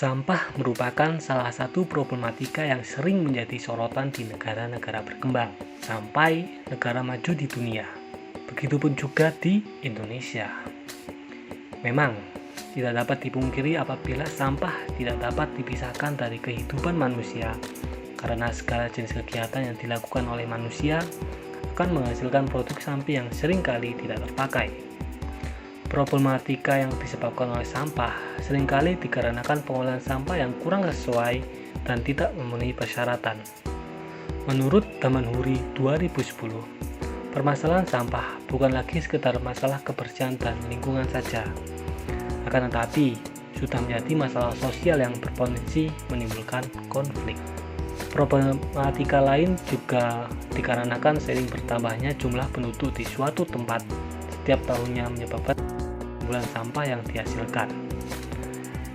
Sampah merupakan salah satu problematika yang sering menjadi sorotan di negara-negara berkembang sampai negara maju di dunia. Begitupun juga di Indonesia. Memang, tidak dapat dipungkiri apabila sampah tidak dapat dipisahkan dari kehidupan manusia, karena segala jenis kegiatan yang dilakukan oleh manusia akan menghasilkan produk sampah yang seringkali tidak terpakai. Problematika yang disebabkan oleh sampah seringkali dikarenakan pengolahan sampah yang kurang sesuai dan tidak memenuhi persyaratan. Menurut Damanhuri 2010, permasalahan sampah bukan lagi sekedar masalah kebersihan dan lingkungan saja, akan tetapi sudah menjadi masalah sosial yang berpotensi menimbulkan konflik. Problematika lain juga dikarenakan seiring bertambahnya jumlah penduduk di suatu tempat setiap tahunnya menyebabkan timbulan sampah yang dihasilkan.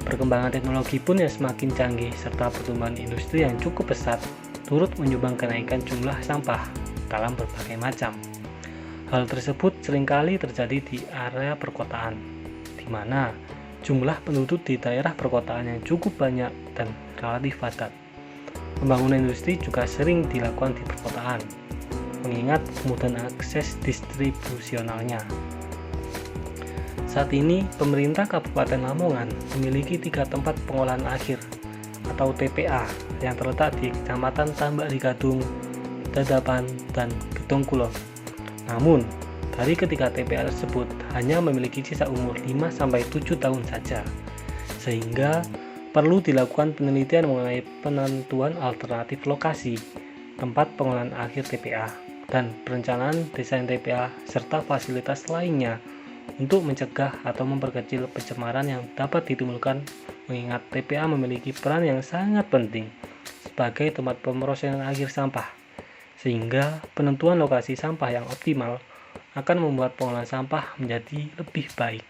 Perkembangan teknologi pun yang semakin canggih serta pertumbuhan industri yang cukup pesat turut menyumbang kenaikan jumlah sampah dalam berbagai macam. Hal tersebut seringkali terjadi di area perkotaan, di mana jumlah penduduk di daerah perkotaan yang cukup banyak dan relatif padat. Pembangunan industri juga sering dilakukan di perkotaan, mengingat kemudahan akses distribusionalnya. Saat ini, pemerintah Kabupaten Lamongan memiliki 3 tempat pengolahan akhir atau TPA yang terletak di Kecamatan Tambak Gadung, Dadapan, dan Gedong Kulon. Namun, dari ketiga TPA tersebut hanya memiliki sisa umur 5-7 tahun saja, sehingga perlu dilakukan penelitian mengenai penentuan alternatif lokasi tempat pengolahan akhir TPA dan perencanaan desain TPA serta fasilitas lainnya untuk mencegah atau memperkecil pencemaran yang dapat ditimbulkan, mengingat TPA memiliki peran yang sangat penting sebagai tempat pemrosesan akhir sampah, sehingga penentuan lokasi sampah yang optimal akan membuat pengolahan sampah menjadi lebih baik.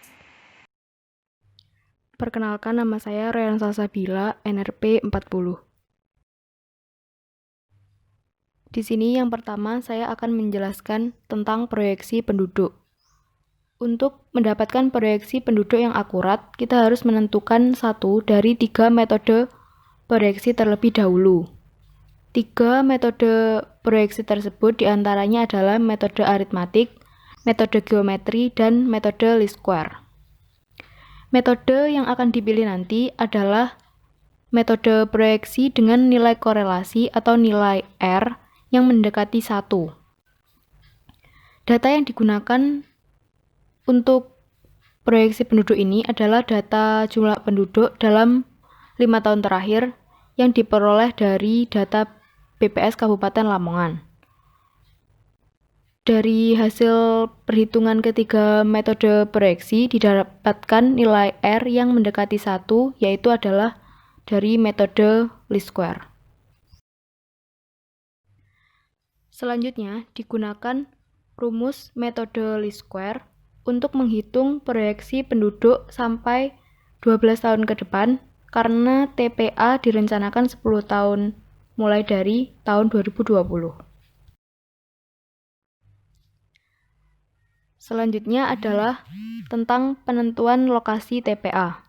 Perkenalkan, nama saya Royan Salsabila, NRP 40. Di sini yang pertama saya akan menjelaskan tentang proyeksi penduduk. Untuk mendapatkan proyeksi penduduk yang akurat, kita harus menentukan satu dari 3 metode proyeksi terlebih dahulu. 3 metode proyeksi tersebut diantaranya adalah metode aritmatik, metode geometri, dan metode least square. Metode yang akan dipilih nanti adalah metode proyeksi dengan nilai korelasi atau nilai R yang mendekati 1. Data yang digunakan untuk proyeksi penduduk ini adalah data jumlah penduduk dalam 5 tahun terakhir yang diperoleh dari data BPS Kabupaten Lamongan. Dari hasil perhitungan ketiga metode proyeksi didapatkan nilai R yang mendekati 1, yaitu adalah dari metode least square. Selanjutnya digunakan rumus metode least square untuk menghitung proyeksi penduduk sampai 12 tahun ke depan, karena TPA direncanakan 10 tahun mulai dari tahun 2020. Selanjutnya adalah tentang penentuan lokasi TPA.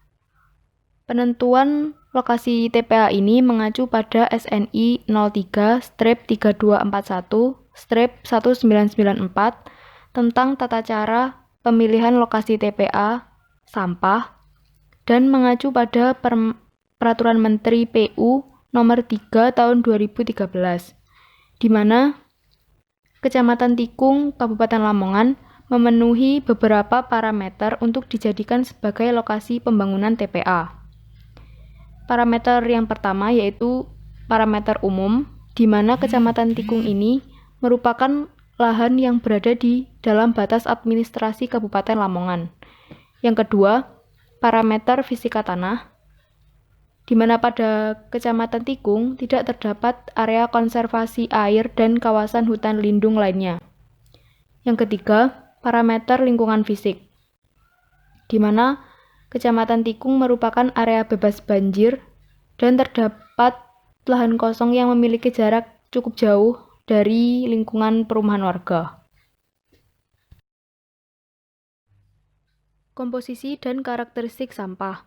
Penentuan lokasi TPA ini mengacu pada SNI 03-3241-1994 tentang tata cara pemilihan lokasi TPA sampah dan mengacu pada Peraturan Menteri PU Nomor 3 Tahun 2013, di mana Kecamatan Tikung, Kabupaten Lamongan memenuhi beberapa parameter untuk dijadikan sebagai lokasi pembangunan TPA. Parameter yang pertama yaitu parameter umum, di mana Kecamatan Tikung ini merupakan lahan yang berada di dalam batas administrasi Kabupaten Lamongan. Yang kedua, parameter fisika tanah, di mana pada Kecamatan Tikung tidak terdapat area konservasi air dan kawasan hutan lindung lainnya. Yang ketiga, parameter lingkungan fisik, di mana Kecamatan Tikung merupakan area bebas banjir dan terdapat lahan kosong yang memiliki jarak cukup jauh dari lingkungan perumahan warga. Komposisi dan karakteristik sampah.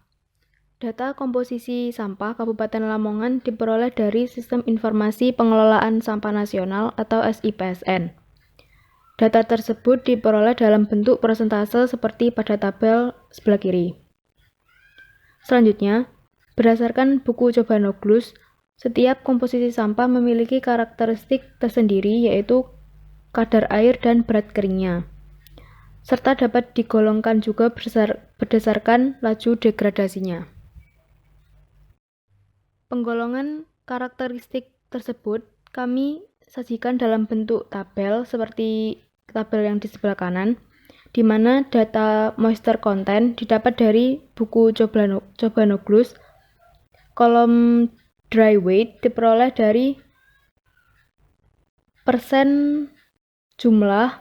Data komposisi sampah Kabupaten Lamongan diperoleh dari Sistem Informasi Pengelolaan Sampah Nasional atau SIPSN. Data tersebut diperoleh dalam bentuk persentase seperti pada tabel sebelah kiri. Selanjutnya, berdasarkan buku Cobanoglu, setiap komposisi sampah memiliki karakteristik tersendiri yaitu kadar air dan berat keringnya, serta dapat digolongkan juga berdasarkan laju degradasinya. Penggolongan karakteristik tersebut kami sajikan dalam bentuk tabel seperti tabel yang di sebelah kanan, di mana data moisture content didapat dari buku Cobanoglu. Kolom dry weight diperoleh dari persen jumlah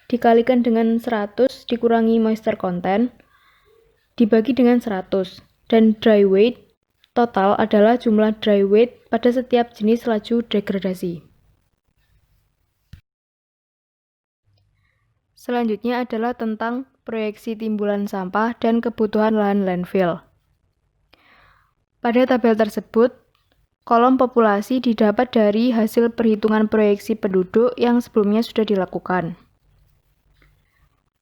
dikalikan dengan 100 dikurangi moisture content dibagi dengan 100, dan dry weight total adalah jumlah dry weight pada setiap jenis laju degradasi. Selanjutnya adalah tentang proyeksi timbulan sampah dan kebutuhan lahan landfill. Pada tabel tersebut, kolom populasi didapat dari hasil perhitungan proyeksi penduduk yang sebelumnya sudah dilakukan.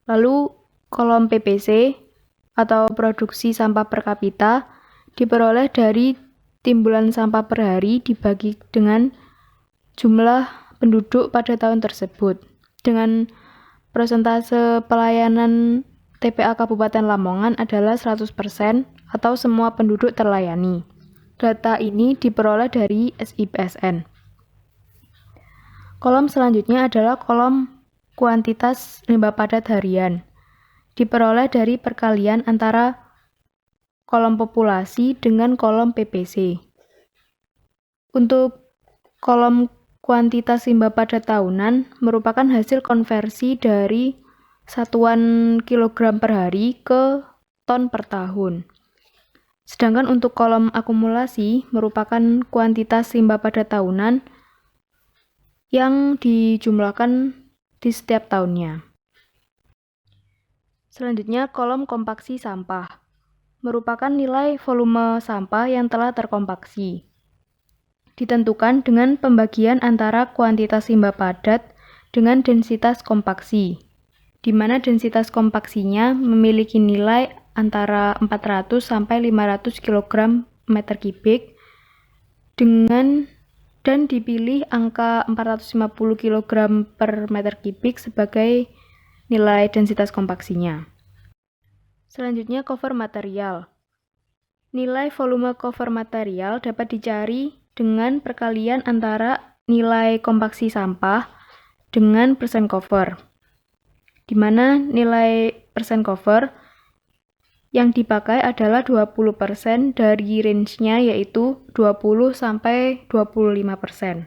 Lalu, kolom PPC atau produksi sampah per kapita diperoleh dari timbulan sampah per hari dibagi dengan jumlah penduduk pada tahun tersebut, dengan persentase pelayanan TPA Kabupaten Lamongan adalah 100% atau semua penduduk terlayani. Data ini diperoleh dari SIPSN. Kolom selanjutnya adalah kolom kuantitas limbah padat harian. Diperoleh dari perkalian antara kolom populasi dengan kolom PPC. Untuk kolom kuantitas limbah padat tahunan merupakan hasil konversi dari satuan kilogram per hari ke ton per tahun. Sedangkan untuk kolom akumulasi merupakan kuantitas limbah padat tahunan yang dijumlahkan di setiap tahunnya. Selanjutnya, kolom kompaksi sampah merupakan nilai volume sampah yang telah terkompaksi. Ditentukan dengan pembagian antara kuantitas limbah padat dengan densitas kompaksi, di mana densitas kompaksinya memiliki nilai antara 400 sampai 500 kg meter kubik dan dipilih angka 450 kg per meter kubik sebagai nilai densitas kompaksinya. Selanjutnya, cover material. Nilai volume cover material dapat dicari dengan perkalian antara nilai kompaksi sampah dengan persen cover, di mana nilai persen cover yang dipakai adalah 20% dari range-nya yaitu 20 sampai 25%.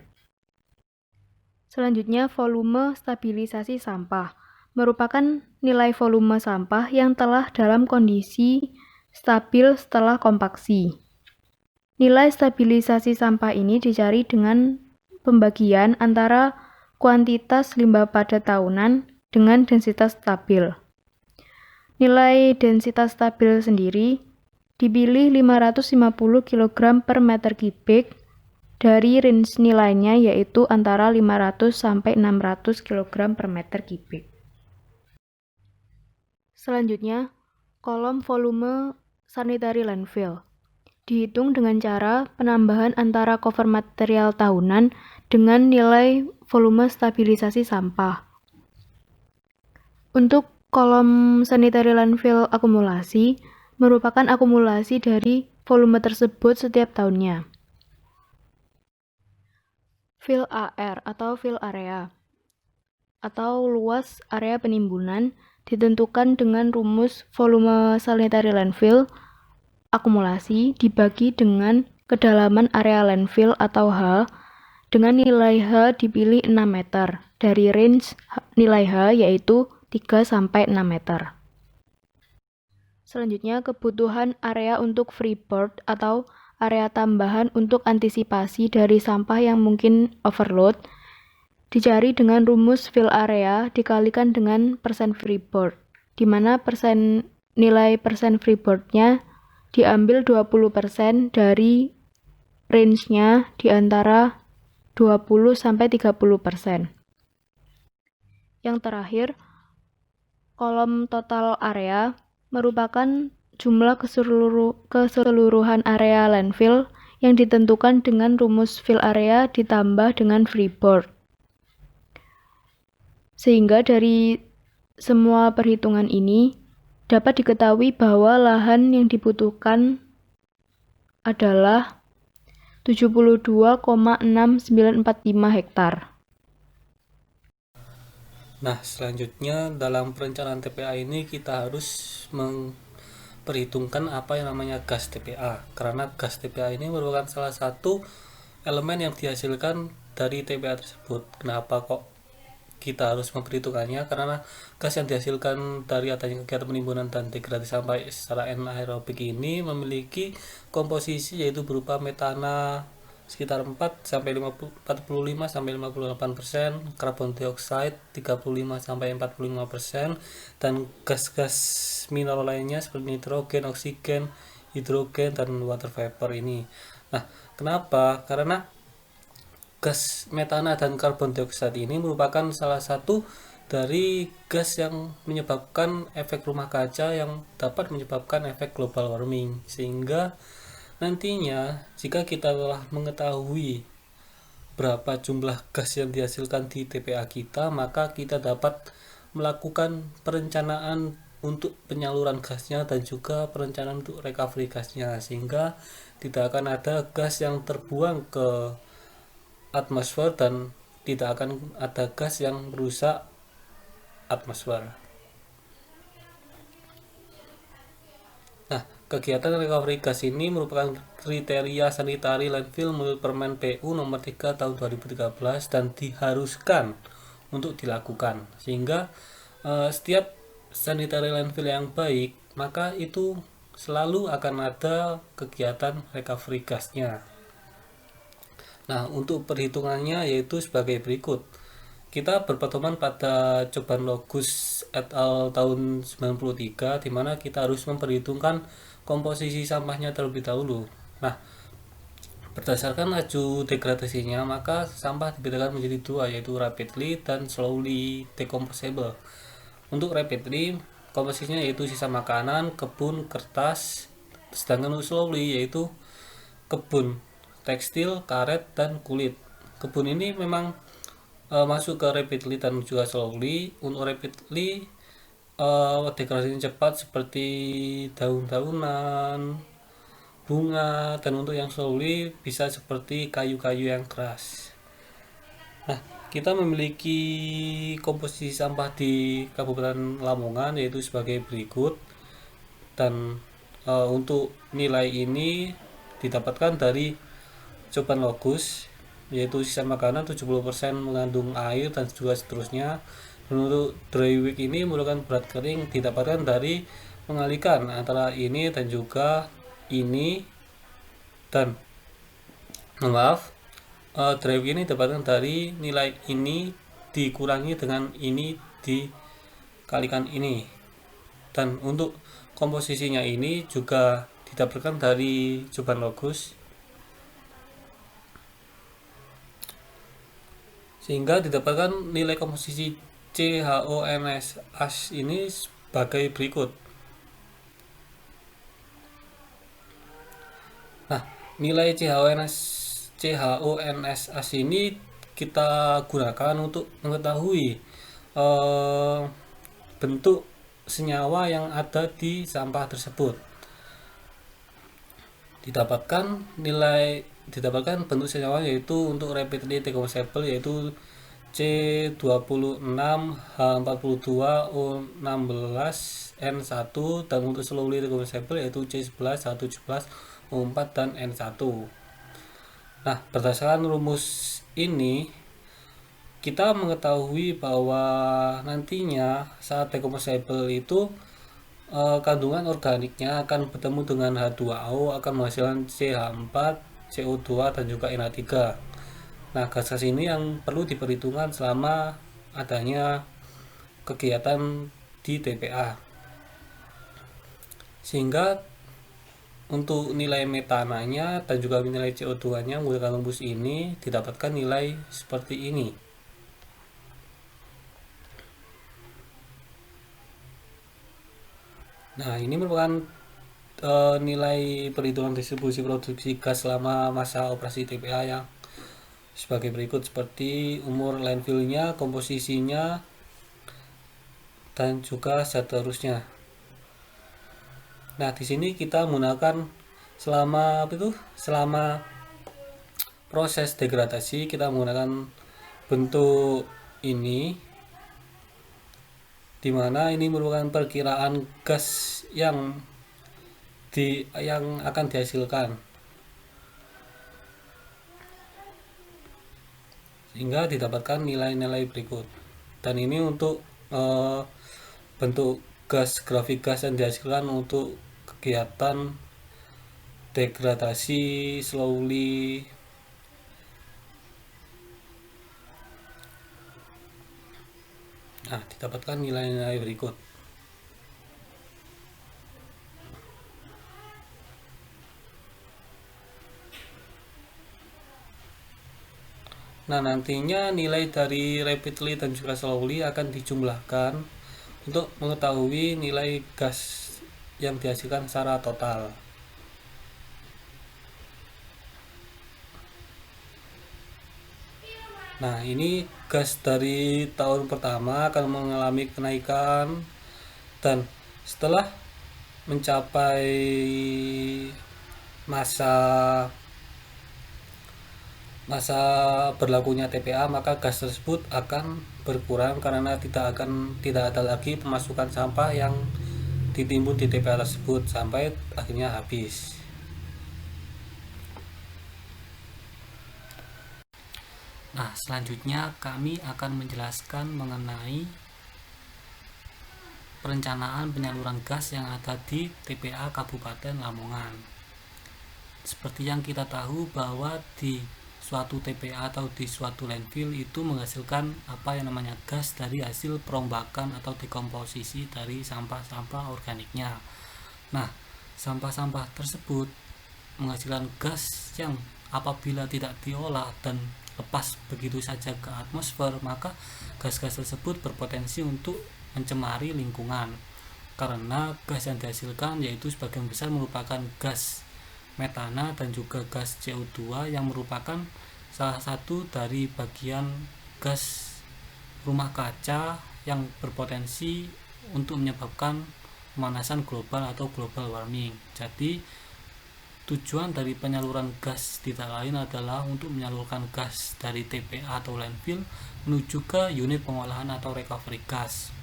Selanjutnya, volume stabilisasi sampah merupakan nilai volume sampah yang telah dalam kondisi stabil setelah kompaksi. Nilai stabilisasi sampah ini dicari dengan pembagian antara kuantitas limbah padat tahunan dengan densitas stabil. Nilai densitas stabil sendiri dipilih 550 kg per meter kubik dari range nilainya yaitu antara 500 sampai 600 kg per meter kubik. Selanjutnya, kolom volume sanitary landfill dihitung dengan cara penambahan antara cover material tahunan dengan nilai volume stabilisasi sampah. Untuk kolom sanitary landfill akumulasi merupakan akumulasi dari volume tersebut setiap tahunnya. Fill AR atau fill area atau luas area penimbunan ditentukan dengan rumus volume sanitary landfill akumulasi dibagi dengan kedalaman area landfill atau H dengan nilai H dipilih 6 meter dari range nilai H yaitu 3 sampai 6 meter. Selanjutnya, kebutuhan area untuk freeboard atau area tambahan untuk antisipasi dari sampah yang mungkin overload dicari dengan rumus fill area dikalikan dengan persen freeboard, di mana nilai persen freeboardnya diambil 20% dari range-nya di antara 20-30%. Yang terakhir, kolom total area merupakan jumlah keseluruhan area landfill yang ditentukan dengan rumus fill area ditambah dengan freeboard. Sehingga dari semua perhitungan ini dapat diketahui bahwa lahan yang dibutuhkan adalah 72,6945 hektar. Nah, selanjutnya dalam perencanaan TPA ini kita harus memperhitungkan apa yang namanya gas TPA, karena gas TPA ini merupakan salah satu elemen yang dihasilkan dari TPA tersebut. Kenapa kok kita harus memperhitungkannya? Karena gas yang dihasilkan dari adanya kegiatan penimbunan dan degradasi sampah secara anaerobik ini memiliki komposisi yaitu berupa metana sekitar 45-58%, karbon dioksida 35-45%, dan gas-gas mineral lainnya seperti nitrogen, oksigen, hidrogen, dan water vapor ini. Nah, kenapa? Karena gas metana dan karbon dioksida ini merupakan salah satu dari gas yang menyebabkan efek rumah kaca yang dapat menyebabkan efek global warming, sehingga nantinya jika kita telah mengetahui berapa jumlah gas yang dihasilkan di TPA kita, maka kita dapat melakukan perencanaan untuk penyaluran gasnya dan juga perencanaan untuk recovery gasnya, sehingga tidak akan ada gas yang terbuang ke atmosfer dan tidak akan ada gas yang merusak atmosfer. Nah, kegiatan recovery gas ini merupakan kriteria sanitary landfill menurut Permen PU nomor 3 tahun 2013 dan diharuskan untuk dilakukan, sehingga setiap sanitary landfill yang baik maka itu selalu akan ada kegiatan recovery gasnya. Nah, untuk perhitungannya yaitu sebagai berikut. Kita berpedoman pada Coban Logus et al. Tahun 93, di mana kita harus memperhitungkan komposisi sampahnya terlebih dahulu. Nah, berdasarkan laju degradasinya, maka sampah dibedakan menjadi dua, yaitu rapidly dan slowly decomposable. Untuk rapidly, komposisinya yaitu sisa makanan, kebun, kertas, sedangkan untuk slowly yaitu kebun, tekstil, karet, dan kulit. Kebun ini memang masuk ke rapidly dan juga slowly. Untuk rapidly degradasinya cepat seperti daun-daunan, bunga, dan untuk yang slowly bisa seperti kayu-kayu yang keras. Nah, kita memiliki komposisi sampah di Kabupaten Lamongan yaitu sebagai berikut, dan untuk nilai ini didapatkan dari Coban Logus, yaitu sisa makanan 70% mengandung air dan juga seterusnya. Dan untuk dry week ini merupakan berat kering didapatkan dari mengalihkan antara ini dan juga ini, dan dry week ini didapatkan dari nilai ini dikurangi dengan ini dikalikan ini. Dan untuk komposisinya ini juga didapatkan dari Coban Logus, sehingga didapatkan nilai komposisi CHONSH ini sebagai berikut. Nah, nilai CHONSH ini kita gunakan untuk mengetahui bentuk senyawa yang ada di sampah tersebut. Didapatkan bentuk senyawa yaitu untuk rapidly decomposable yaitu C26H42O16N1, dan untuk slowly decomposable yaitu C11H17O4 dan N1. Nah, berdasarkan rumus ini kita mengetahui bahwa nantinya saat decomposable itu kandungan organiknya akan bertemu dengan H2O akan menghasilkan CH4, CO2, dan juga NH3. Nah, gas-gas ini yang perlu diperhitungkan selama adanya kegiatan di TPA. Sehingga untuk nilai metananya dan juga nilai CO2-nya menggunakan rumus ini didapatkan nilai seperti ini. Nah, ini merupakan nilai perhitungan distribusi produksi gas selama masa operasi TPA yang sebagai berikut, seperti umur landfill-nya, komposisinya, dan juga seterusnya. Nah, di sini kita menggunakan selama proses degradasi kita menggunakan bentuk ini, dimana ini merupakan perkiraan gas yang akan dihasilkan, sehingga didapatkan nilai-nilai berikut. Dan ini untuk bentuk grafik gas yang dihasilkan untuk kegiatan degradasi slowly. Nah, didapatkan nilai-nilai berikut. Nah, nantinya nilai dari rapidly dan juga slowly akan dijumlahkan untuk mengetahui nilai gas yang dihasilkan secara total. Nah, ini gas dari tahun pertama akan mengalami kenaikan, dan setelah mencapai masa berlakunya TPA, maka gas tersebut akan berkurang karena tidak ada lagi pemasukan sampah yang ditimbun di TPA tersebut sampai akhirnya habis. Nah, selanjutnya kami akan menjelaskan mengenai perencanaan penyaluran gas yang ada di TPA Kabupaten Lamongan. Seperti yang kita tahu bahwa di suatu TPA atau di suatu landfill itu menghasilkan apa yang namanya gas dari hasil perombakan atau dekomposisi dari sampah-sampah organiknya. Nah, sampah-sampah tersebut menghasilkan gas yang apabila tidak diolah dan lepas begitu saja ke atmosfer, maka gas-gas tersebut berpotensi untuk mencemari lingkungan, karena gas yang dihasilkan yaitu sebagian besar merupakan gas metana dan juga gas CO2 yang merupakan salah satu dari bagian gas rumah kaca yang berpotensi untuk menyebabkan pemanasan global atau global warming. Jadi tujuan dari penyaluran gas tidak lain adalah untuk menyalurkan gas dari TPA atau landfill menuju ke unit pengolahan atau recovery gas.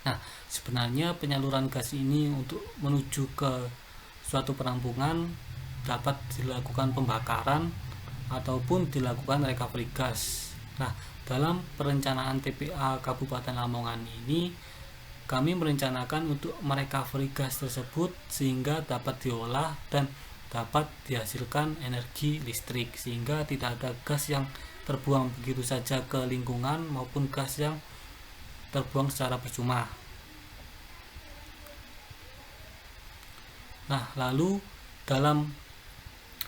Nah, sebenarnya penyaluran gas ini untuk menuju ke suatu penampungan dapat dilakukan pembakaran ataupun dilakukan recovery gas. Nah, dalam perencanaan TPA Kabupaten Lamongan ini kami merencanakan untuk merecovery gas tersebut sehingga dapat diolah dan dapat dihasilkan energi listrik, sehingga tidak ada gas yang terbuang begitu saja ke lingkungan maupun gas yang terbuang secara percuma. Nah, lalu dalam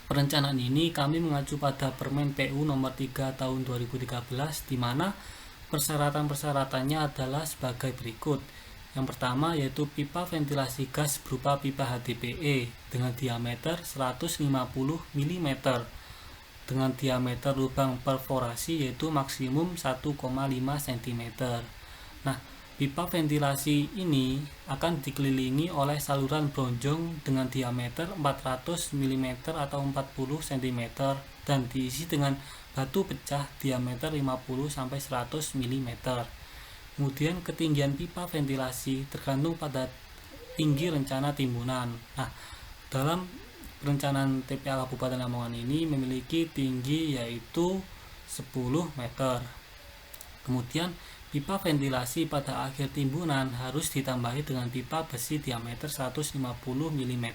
perencanaan ini kami mengacu pada Permen PU nomor 3 tahun 2013, di mana persyaratan-persyaratannya adalah sebagai berikut. Yang pertama yaitu pipa ventilasi gas berupa pipa HDPE dengan diameter 150 mm dengan diameter lubang perforasi yaitu maksimum 1,5 cm. Nah, pipa ventilasi ini akan dikelilingi oleh saluran bronjong dengan diameter 400 mm atau 40 cm dan diisi dengan batu pecah diameter 50 sampai 100 mm. Kemudian ketinggian pipa ventilasi tergantung pada tinggi rencana timbunan. Nah, dalam perencanaan TPA Kabupaten Lamongan ini memiliki tinggi yaitu 10 meter. Kemudian pipa ventilasi pada akhir timbunan harus ditambahi dengan pipa besi diameter 150 mm.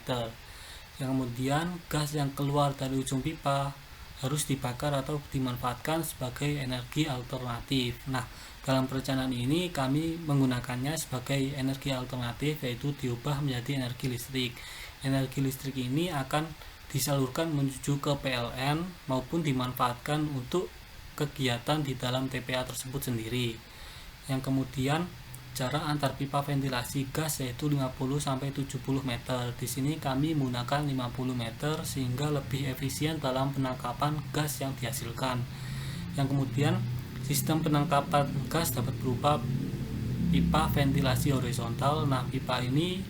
Yang kemudian gas yang keluar dari ujung pipa harus dibakar atau dimanfaatkan sebagai energi alternatif. Nah, dalam perencanaan ini kami menggunakannya sebagai energi alternatif yaitu diubah menjadi energi listrik. energi listrik ini akan disalurkan menuju ke PLN maupun dimanfaatkan untuk kegiatan di dalam TPA tersebut sendiri. Yang kemudian jarak antar pipa ventilasi gas yaitu 50-70 meter. Di sini kami menggunakan 50 meter sehingga lebih efisien dalam penangkapan gas yang dihasilkan. Yang kemudian sistem penangkapan gas dapat berupa pipa ventilasi horizontal. Nah, pipa ini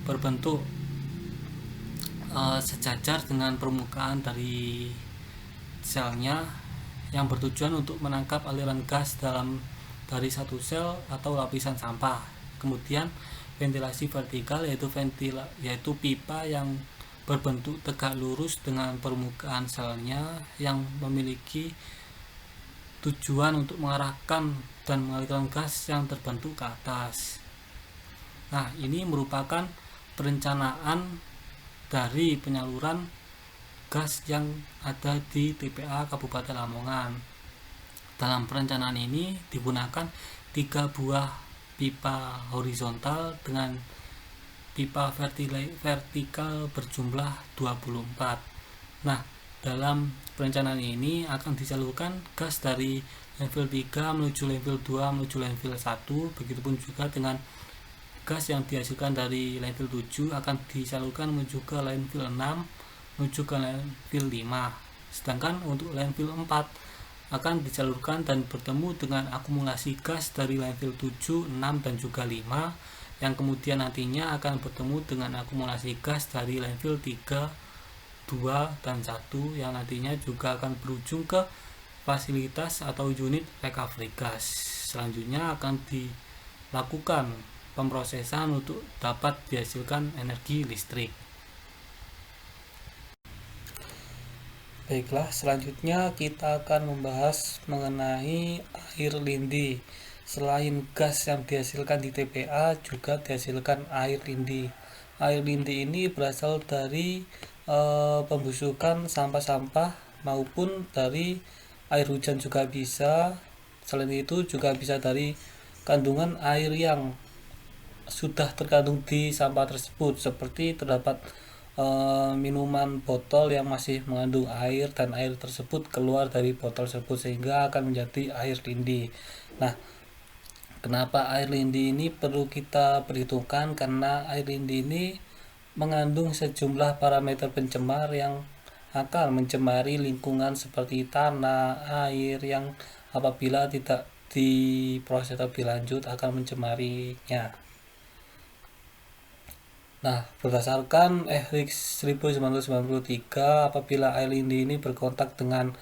berbentuk sejajar dengan permukaan dari selnya yang bertujuan untuk menangkap aliran gas dari satu sel atau lapisan sampah. Kemudian ventilasi vertikal yaitu pipa yang berbentuk tegak lurus dengan permukaan selnya yang memiliki tujuan untuk mengarahkan dan mengalirkan gas yang terbentuk ke atas. Nah, ini merupakan perencanaan dari penyaluran gas yang ada di TPA Kabupaten Lamongan. Dalam perencanaan ini digunakan 3 buah pipa horizontal dengan pipa vertikal berjumlah 24. Nah, dalam perencanaan ini akan disalurkan gas dari landfill 3 menuju landfill 2 menuju landfill 1. Begitupun juga dengan gas yang dihasilkan dari landfill 7 akan disalurkan menuju ke landfill 6 menuju ke landfill 5. Sedangkan untuk landfill 4 akan disalurkan dan bertemu dengan akumulasi gas dari landfill 7, 6 dan juga 5 yang kemudian nantinya akan bertemu dengan akumulasi gas dari landfill 3, 2 dan 1 yang nantinya juga akan berujung ke fasilitas atau unit recovery gas. Selanjutnya akan dilakukan pemrosesan untuk dapat dihasilkan energi listrik. Baiklah, selanjutnya kita akan membahas mengenai air lindi. Selain gas yang dihasilkan di TPA, juga dihasilkan air lindi. Air lindi ini berasal dari pembusukan sampah-sampah maupun dari air hujan juga bisa. Selain itu juga bisa dari kandungan air yang sudah terkandung di sampah tersebut, seperti terdapat minuman botol yang masih mengandung air dan air tersebut keluar dari botol tersebut sehingga akan menjadi air lindi. Nah, kenapa air lindi ini perlu kita perhitungkan? Karena air lindi ini mengandung sejumlah parameter pencemar yang akan mencemari lingkungan seperti tanah, air yang apabila tidak diproses lebih lanjut akan mencemarinya. Nah, berdasarkan EHRIX 1993, apabila air lindi ini berkontak dengan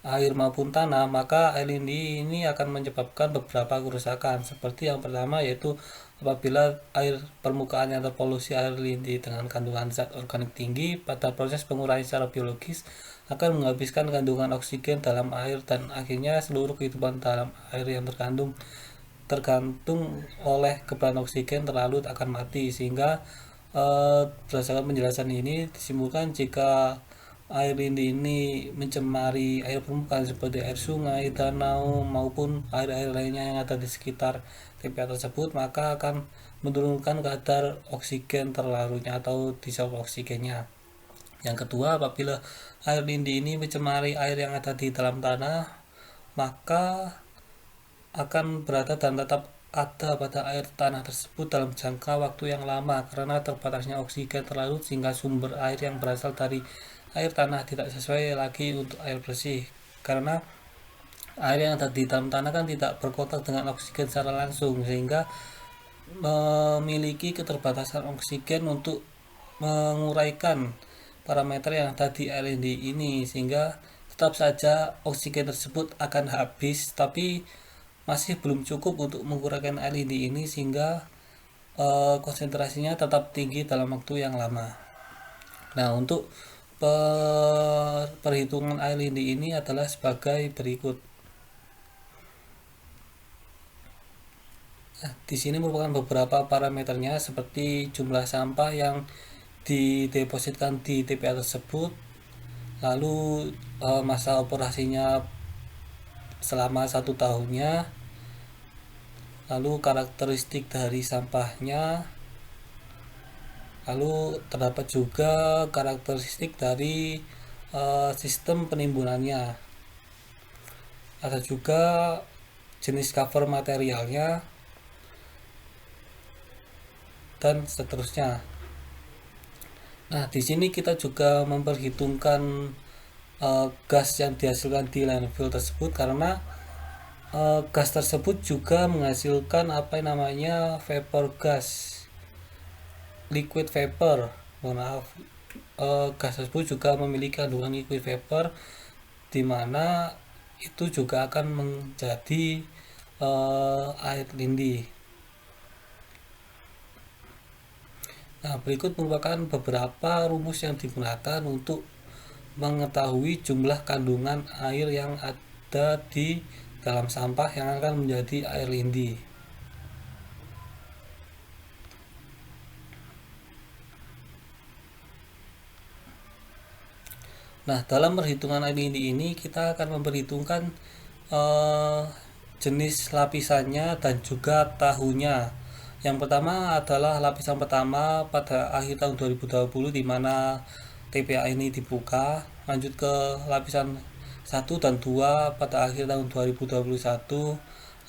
air maupun tanah, maka air lindi ini akan menyebabkan beberapa kerusakan. Seperti yang pertama yaitu apabila air permukaan yang terpolusi air lindi dengan kandungan zat organik tinggi pada proses penguraian secara biologis akan menghabiskan kandungan oksigen dalam air dan akhirnya seluruh kehidupan dalam air yang tergantung oleh keberadaan oksigen terlalu akan mati. Sehingga berdasarkan penjelasan ini disimpulkan jika air lindi ini mencemari air permukaan seperti air sungai, danau maupun air-air lainnya yang ada di sekitar TPA tersebut, maka akan menurunkan kadar oksigen terlalunya atau dissolve oksigennya. Yang kedua, apabila air lindi ini mencemari air yang ada di dalam tanah, maka akan berada dan tetap ada pada air tanah tersebut dalam jangka waktu yang lama karena terbatasnya oksigen terlarut sehingga sumber air yang berasal dari air tanah tidak sesuai lagi untuk air bersih, karena air yang ada di dalam tanah kan tidak berkontak dengan oksigen secara langsung sehingga memiliki keterbatasan oksigen untuk menguraikan parameter yang ada di air lindi ini, sehingga tetap saja oksigen tersebut akan habis tapi masih belum cukup untuk menguraikan air lindi ini sehingga konsentrasinya tetap tinggi dalam waktu yang lama. Nah, untuk perhitungan air lindi ini adalah sebagai berikut. Nah, di sini merupakan beberapa parameternya seperti jumlah sampah yang didepositkan di TPA tersebut, lalu masa operasinya selama 1 tahunnya, lalu karakteristik dari sampahnya, Lalu terdapat juga karakteristik dari sistem penimbunannya. Ada juga jenis cover materialnya dan seterusnya. Nah, di sini kita juga memperhitungkan gas yang dihasilkan di landfill tersebut, karena gas tersebut juga menghasilkan apa yang namanya vapor gas, liquid vapor. Mohon maaf, gas tersebut juga memiliki kandungan liquid vapor, di mana itu juga akan menjadi air lindi. Nah, berikut merupakan beberapa rumus yang digunakan untuk mengetahui jumlah kandungan air yang ada di dalam sampah yang akan menjadi air lindi. Nah, dalam perhitungan air lindi ini kita akan memperhitungkan jenis lapisannya dan juga tahunnya. Yang pertama adalah lapisan pertama pada akhir tahun 2020, di mana TPA ini dibuka. Lanjut ke lapisan 1 dan 2 pada akhir tahun 2021,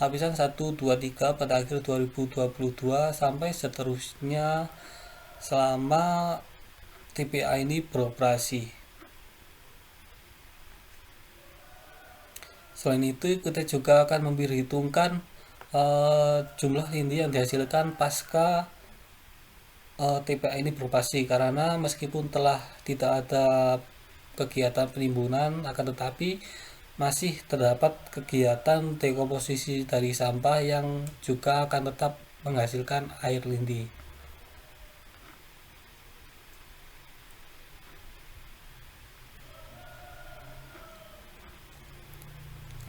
lapisan 1, 2, 3 pada akhir 2022, sampai seterusnya selama TPA ini beroperasi. Selain itu, kita juga akan memperhitungkan jumlah lindi yang dihasilkan pasca TPA ini beroperasi, karena meskipun telah tidak ada kegiatan penimbunan, akan tetapi masih terdapat kegiatan dekomposisi dari sampah yang juga akan tetap menghasilkan air lindi.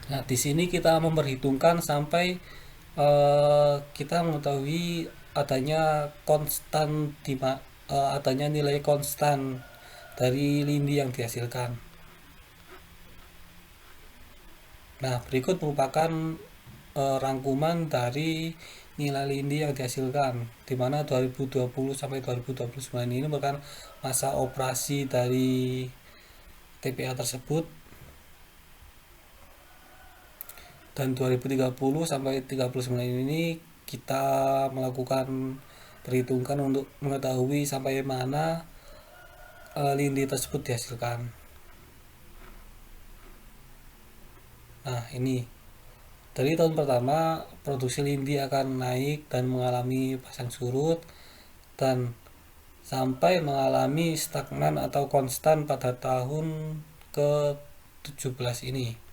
Nah, di sini kita memperhitungkan sampai kita mengetahui adanya adanya nilai konstan dari lindi yang dihasilkan. Nah, berikut merupakan rangkuman dari nilai lindi yang dihasilkan, di mana 2020 sampai 2029 ini merupakan masa operasi dari TPA tersebut, dan 2030 sampai 39 ini kita melakukan perhitungan untuk mengetahui sampai mana lindi tersebut dihasilkan. Nah, ini dari tahun pertama produksi lindi akan naik dan mengalami pasang surut, dan sampai mengalami stagnan atau konstan pada tahun ke-17 ini.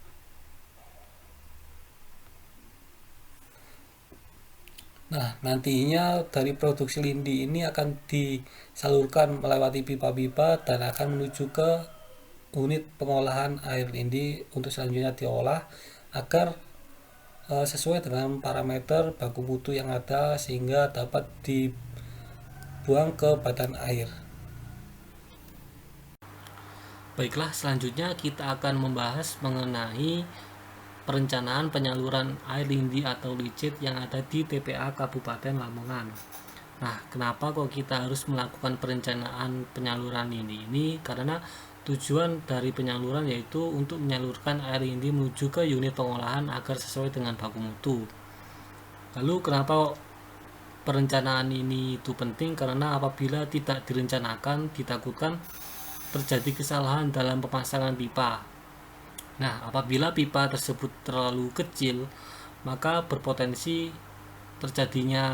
Nah, nantinya dari produksi lindi ini akan disalurkan melewati pipa-pipa dan akan menuju ke unit pengolahan air lindi untuk selanjutnya diolah agar sesuai dengan parameter baku mutu yang ada, sehingga dapat dibuang ke badan air. Baiklah, selanjutnya kita akan membahas mengenai perencanaan penyaluran air lindi atau licit yang ada di TPA Kabupaten Lamongan. Nah, kenapa kok kita harus melakukan perencanaan penyaluran ini? Karena tujuan dari penyaluran yaitu untuk menyalurkan air lindi menuju ke unit pengolahan agar sesuai dengan baku mutu. Lalu kenapa perencanaan ini itu penting? Karena apabila tidak direncanakan, ditakutkan terjadi kesalahan dalam pemasangan pipa. Nah, apabila pipa tersebut terlalu kecil, maka berpotensi terjadinya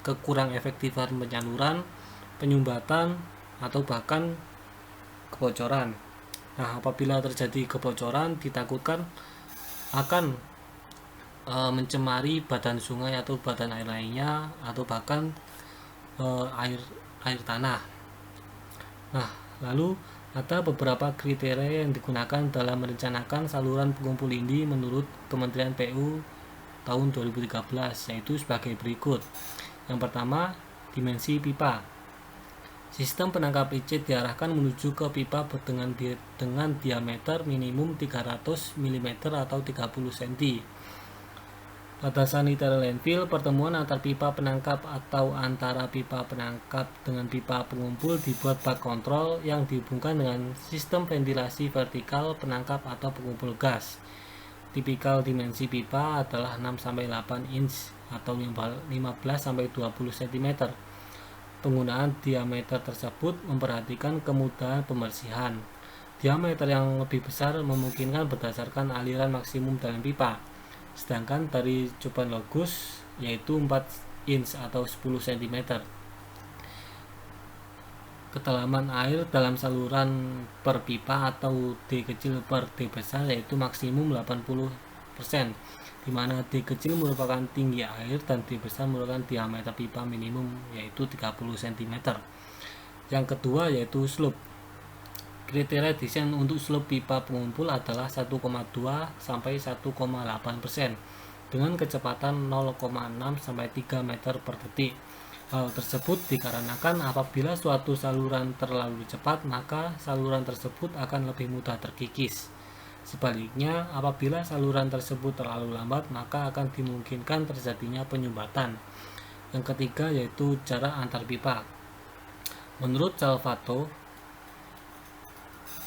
kekurang efektifan penyaluran, penyumbatan, atau bahkan kebocoran. Nah, apabila terjadi kebocoran, ditakutkan akan mencemari badan sungai atau badan air lainnya, atau bahkan air tanah. Nah, lalu ada beberapa kriteria yang digunakan dalam merencanakan saluran pengumpul lindi menurut Kementerian PU tahun 2013, yaitu sebagai berikut. Yang pertama, dimensi pipa. Sistem penangkap licit diarahkan menuju ke pipa dengan diameter minimum 300 mm atau 30 cm. Pada sanitary landfill, pertemuan antar pipa penangkap atau antara pipa penangkap dengan pipa pengumpul dibuat bak kontrol yang dihubungkan dengan sistem ventilasi vertikal penangkap atau pengumpul gas. Tipikal dimensi pipa adalah 6-8 inch atau 15-20 cm. Penggunaan diameter tersebut memperhatikan kemudahan pembersihan. Diameter yang lebih besar memungkinkan berdasarkan aliran maksimum dalam pipa. Sedangkan dari Coban Logus yaitu 4 inch atau 10 cm. Kedalaman air dalam saluran per pipa atau D kecil per D besar yaitu maksimum 80%, di mana D kecil merupakan tinggi air dan D besar merupakan diameter pipa minimum yaitu 30 cm. Yang kedua yaitu slope. Kriteria desain untuk slope pipa pengumpul adalah 1,2 sampai 1,8% dengan kecepatan 0,6 sampai 3 meter per detik. Hal tersebut dikarenakan apabila suatu saluran terlalu cepat, maka saluran tersebut akan lebih mudah terkikis. Sebaliknya, apabila saluran tersebut terlalu lambat, maka akan dimungkinkan terjadinya penyumbatan. Yang ketiga yaitu jarak antar pipa. Menurut Salvato,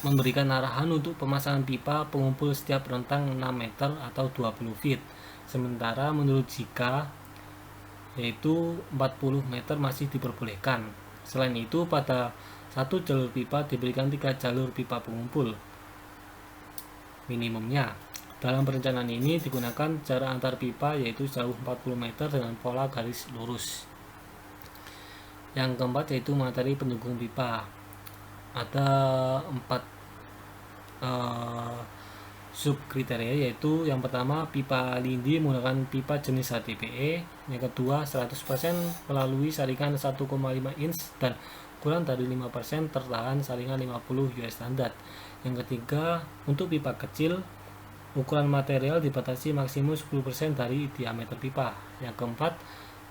memberikan arahan untuk pemasangan pipa pengumpul setiap rentang 6 meter atau 20 feet. Sementara menurut Zika, yaitu 40 meter masih diperbolehkan. Selain itu, pada satu jalur pipa diberikan 3 jalur pipa pengumpul minimumnya. Dalam perencanaan ini digunakan jarak antar pipa yaitu jauh 40 meter dengan pola garis lurus. Yang keempat yaitu materi pendukung pipa. Ada 4 sub kriteria, yaitu yang pertama pipa lindi menggunakan pipa jenis HDPE, yang kedua 100% melalui saringan 1,5 inch dan kurang dari 5% tertahan saringan 50 US standar. Yang ketiga untuk pipa kecil ukuran material dibatasi maksimum 10% dari diameter pipa. Yang keempat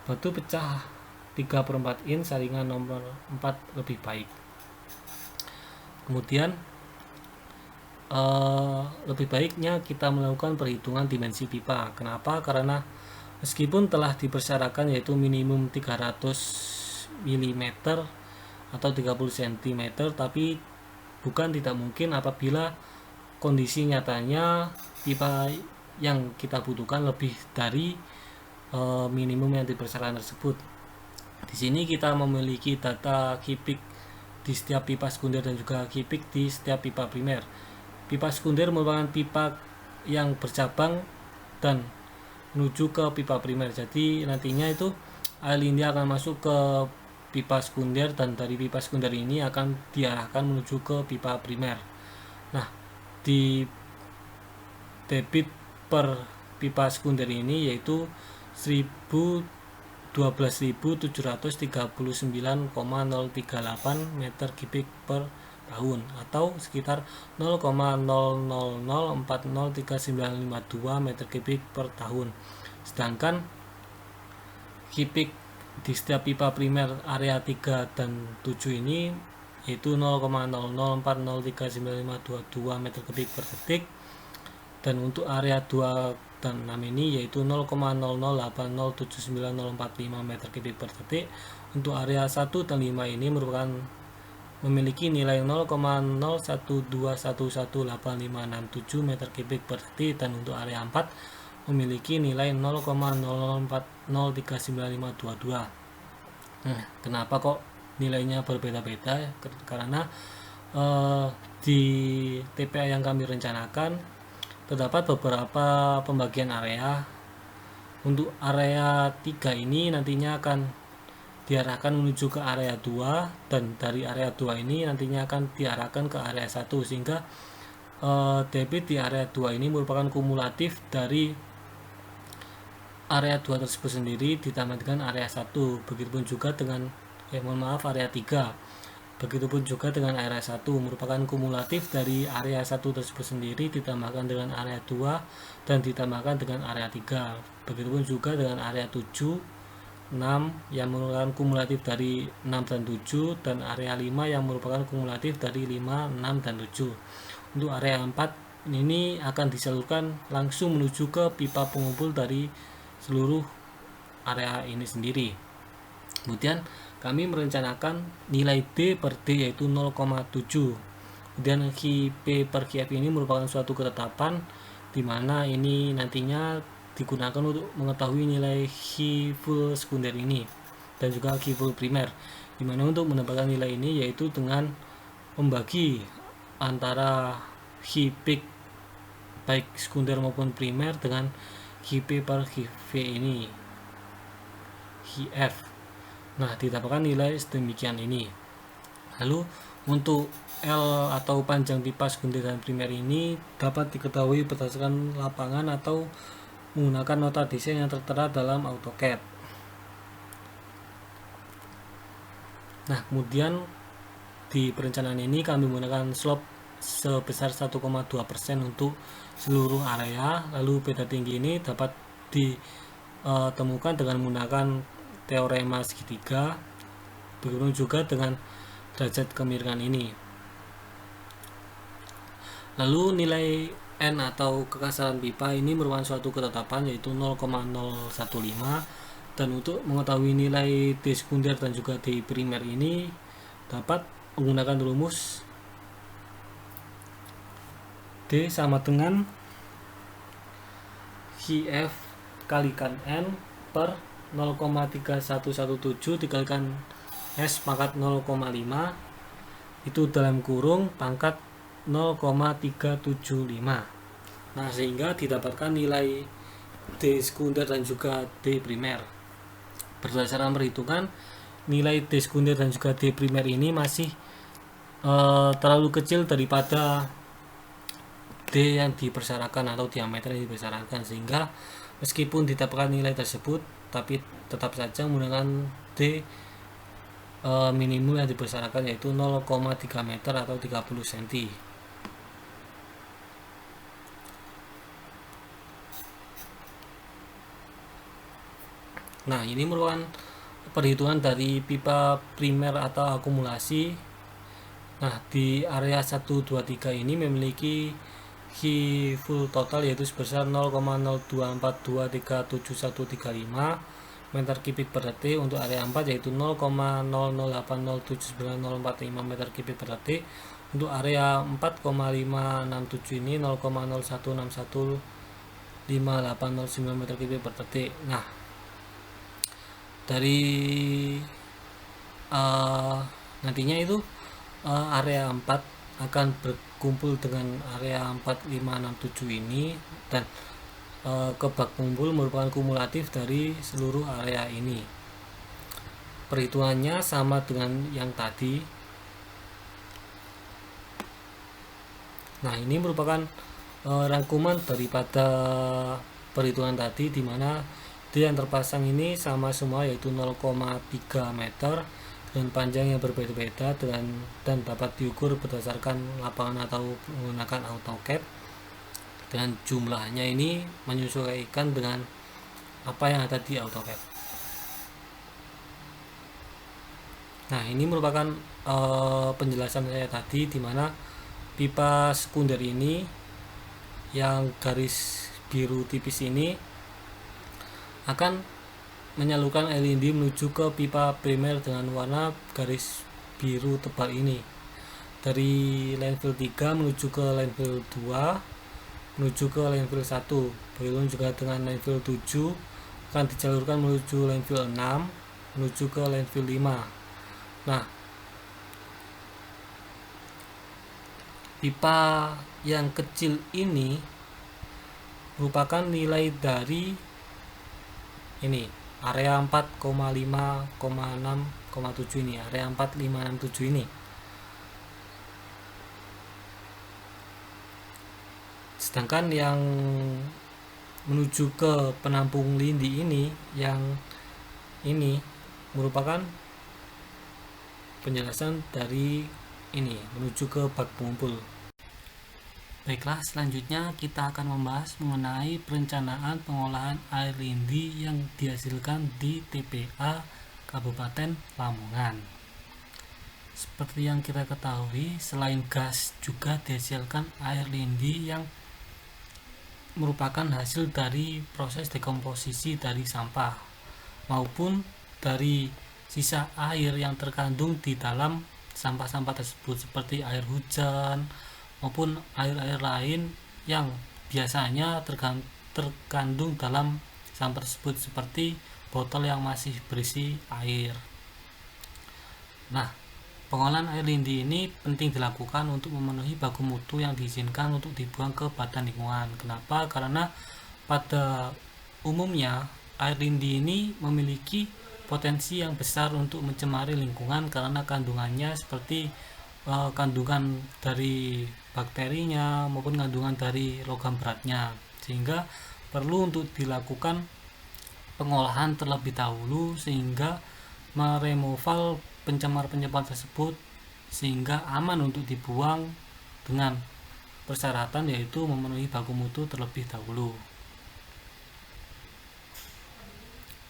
batu pecah 3/4 inch saringan nomor 4 lebih baik. Kemudian lebih baiknya kita melakukan perhitungan dimensi pipa. Kenapa? Karena meskipun telah dipersyaratkan yaitu minimum 300 mm atau 30 cm, tapi bukan tidak mungkin apabila kondisi nyatanya pipa yang kita butuhkan lebih dari minimum yang dipersyaratkan tersebut. Di sini kita memiliki data kipik di setiap pipa sekunder dan juga kipik di setiap pipa primer. Pipa sekunder merupakan pipa yang bercabang dan menuju ke pipa primer. Jadi nantinya itu air lindi akan masuk ke pipa sekunder dan dari pipa sekunder ini akan diarahkan menuju ke pipa primer. Nah, di debit per pipa sekunder ini yaitu 12.739,038 meter kubik per tahun atau sekitar 0,00040392 meter kubik per tahun. Sedangkan kubik di setiap pipa primer area 3 dan 7 ini yaitu 0,00403952 meter kubik per detik, dan untuk area 2 dan 6 ini yaitu 0,00807945 meter kubik per detik. Untuk area 1 dan 5 ini merupakan memiliki nilai 0,0121185567 meter kubik per detik, dan untuk area 4 memiliki nilai 0,00403952. Nah, kenapa kok nilainya berbeda-beda? Karena di TPA yang kami rencanakan terdapat beberapa pembagian area. Untuk area 3 ini nantinya akan diarahkan menuju ke area 2, dan dari area 2 ini nantinya akan diarahkan ke area 1, sehingga debit di area 2 ini merupakan kumulatif dari area 2 tersebut sendiri ditambah dengan area 1. Begitupun juga dengan area 3. Begitupun juga dengan area 1 merupakan kumulatif dari area 1 tersebut sendiri ditambahkan dengan area 2 dan ditambahkan dengan area 3. Begitupun juga dengan area 7, 6 yang merupakan kumulatif dari 6 dan 7, dan area 5 yang merupakan kumulatif dari 5, 6 dan 7. Untuk area 4 ini akan disalurkan langsung menuju ke pipa pengumpul dari seluruh area ini sendiri. Kemudian kami merencanakan nilai D per D yaitu 0,7. Kemudian P per Kf ini merupakan suatu ketetapan di mana ini nantinya digunakan untuk mengetahui nilai full sekunder ini dan juga full primer, di mana untuk mendapatkan nilai ini yaitu dengan membagi antara peak baik sekunder maupun primer dengan P per V ini F. Nah, didapatkan nilai sedemikian ini. Lalu untuk L atau panjang pipa sekunder dan primer ini dapat diketahui berdasarkan lapangan atau menggunakan nota desain yang tertera dalam AutoCAD. Nah, kemudian di perencanaan ini kami menggunakan slope sebesar 1,2% untuk seluruh area. Lalu beta tinggi ini dapat ditemukan dengan menggunakan teorema segitiga, begitu juga dengan derajat kemiringan ini. Lalu nilai N atau kekasaran pipa ini merupakan suatu ketetapan yaitu 0,015, dan untuk mengetahui nilai D sekunder dan juga D primer ini dapat menggunakan rumus D sama dengan Kf kalikan N per 0,3117 dikalikan S pangkat 0,5 itu dalam kurung pangkat 0,375. Nah, sehingga didapatkan nilai D sekunder dan juga D primer. Berdasarkan perhitungan, nilai D sekunder dan juga D primer ini masih terlalu kecil daripada D yang dipersyaratkan atau diameter yang dipersyaratkan, sehingga meskipun didapatkan nilai tersebut tapi tetap saja menggunakan D minimum yang dipersyaratkan yaitu 0,3 meter atau 30 cm. Nah, ini merupakan perhitungan dari pipa primer atau akumulasi. Nah, di area 1, 2, 3 ini memiliki full total yaitu sebesar 0,024237135 meter kubik per detik. Untuk area 4 yaitu 0,008079045 meter kubik per detik. Untuk area 4,567 ini 0,01615809 meter kubik per detik. Nah, dari nantinya itu area 4 akan berkumpul dengan area 4567 ini, dan ke bak pengumpul merupakan kumulatif dari seluruh area ini. Perhitungannya sama dengan yang tadi. Nah, ini merupakan rangkuman daripada perhitungan tadi, di mana D yang terpasang ini sama semua yaitu 0,3 meter dengan panjang yang berbeda-beda dan dapat diukur berdasarkan lapangan atau menggunakan AutoCAD, dan jumlahnya ini menyesuaikan dengan apa yang ada di AutoCAD. Nah, ini merupakan penjelasan saya tadi, di mana pipa sekunder ini yang garis biru tipis ini akan menyalurkan air lindi menuju ke pipa primer dengan warna garis biru tebal ini. Dari landfill 3 menuju ke landfill 2, menuju ke landfill 1. Begitu juga dengan landfill 7 akan dijalurkan menuju landfill 6, menuju ke landfill 5. Nah, pipa yang kecil ini merupakan nilai dari ini area 4,5,6,7 ini, area 4567 ini. Sedangkan yang menuju ke penampung lindi ini, yang ini merupakan penjelasan dari ini menuju ke bak pengumpul. Baiklah, selanjutnya kita akan membahas mengenai perencanaan pengolahan air lindi yang dihasilkan di TPA Kabupaten Lamongan. Seperti yang kita ketahui, selain gas juga dihasilkan air lindi yang merupakan hasil dari proses dekomposisi dari sampah maupun dari sisa air yang terkandung di dalam sampah-sampah tersebut, seperti air hujan maupun air-air lain yang biasanya terkandung dalam sampah tersebut, seperti botol yang masih berisi air. Nah, pengolahan air lindi ini penting dilakukan untuk memenuhi baku mutu yang diizinkan untuk dibuang ke badan lingkungan. Kenapa? Karena pada umumnya air lindi ini memiliki potensi yang besar untuk mencemari lingkungan karena kandungannya seperti kandungan dari bakterinya maupun kandungan dari logam beratnya, sehingga perlu untuk dilakukan pengolahan terlebih dahulu sehingga meremoval pencemar-pencemar tersebut sehingga aman untuk dibuang dengan persyaratan yaitu memenuhi baku mutu terlebih dahulu.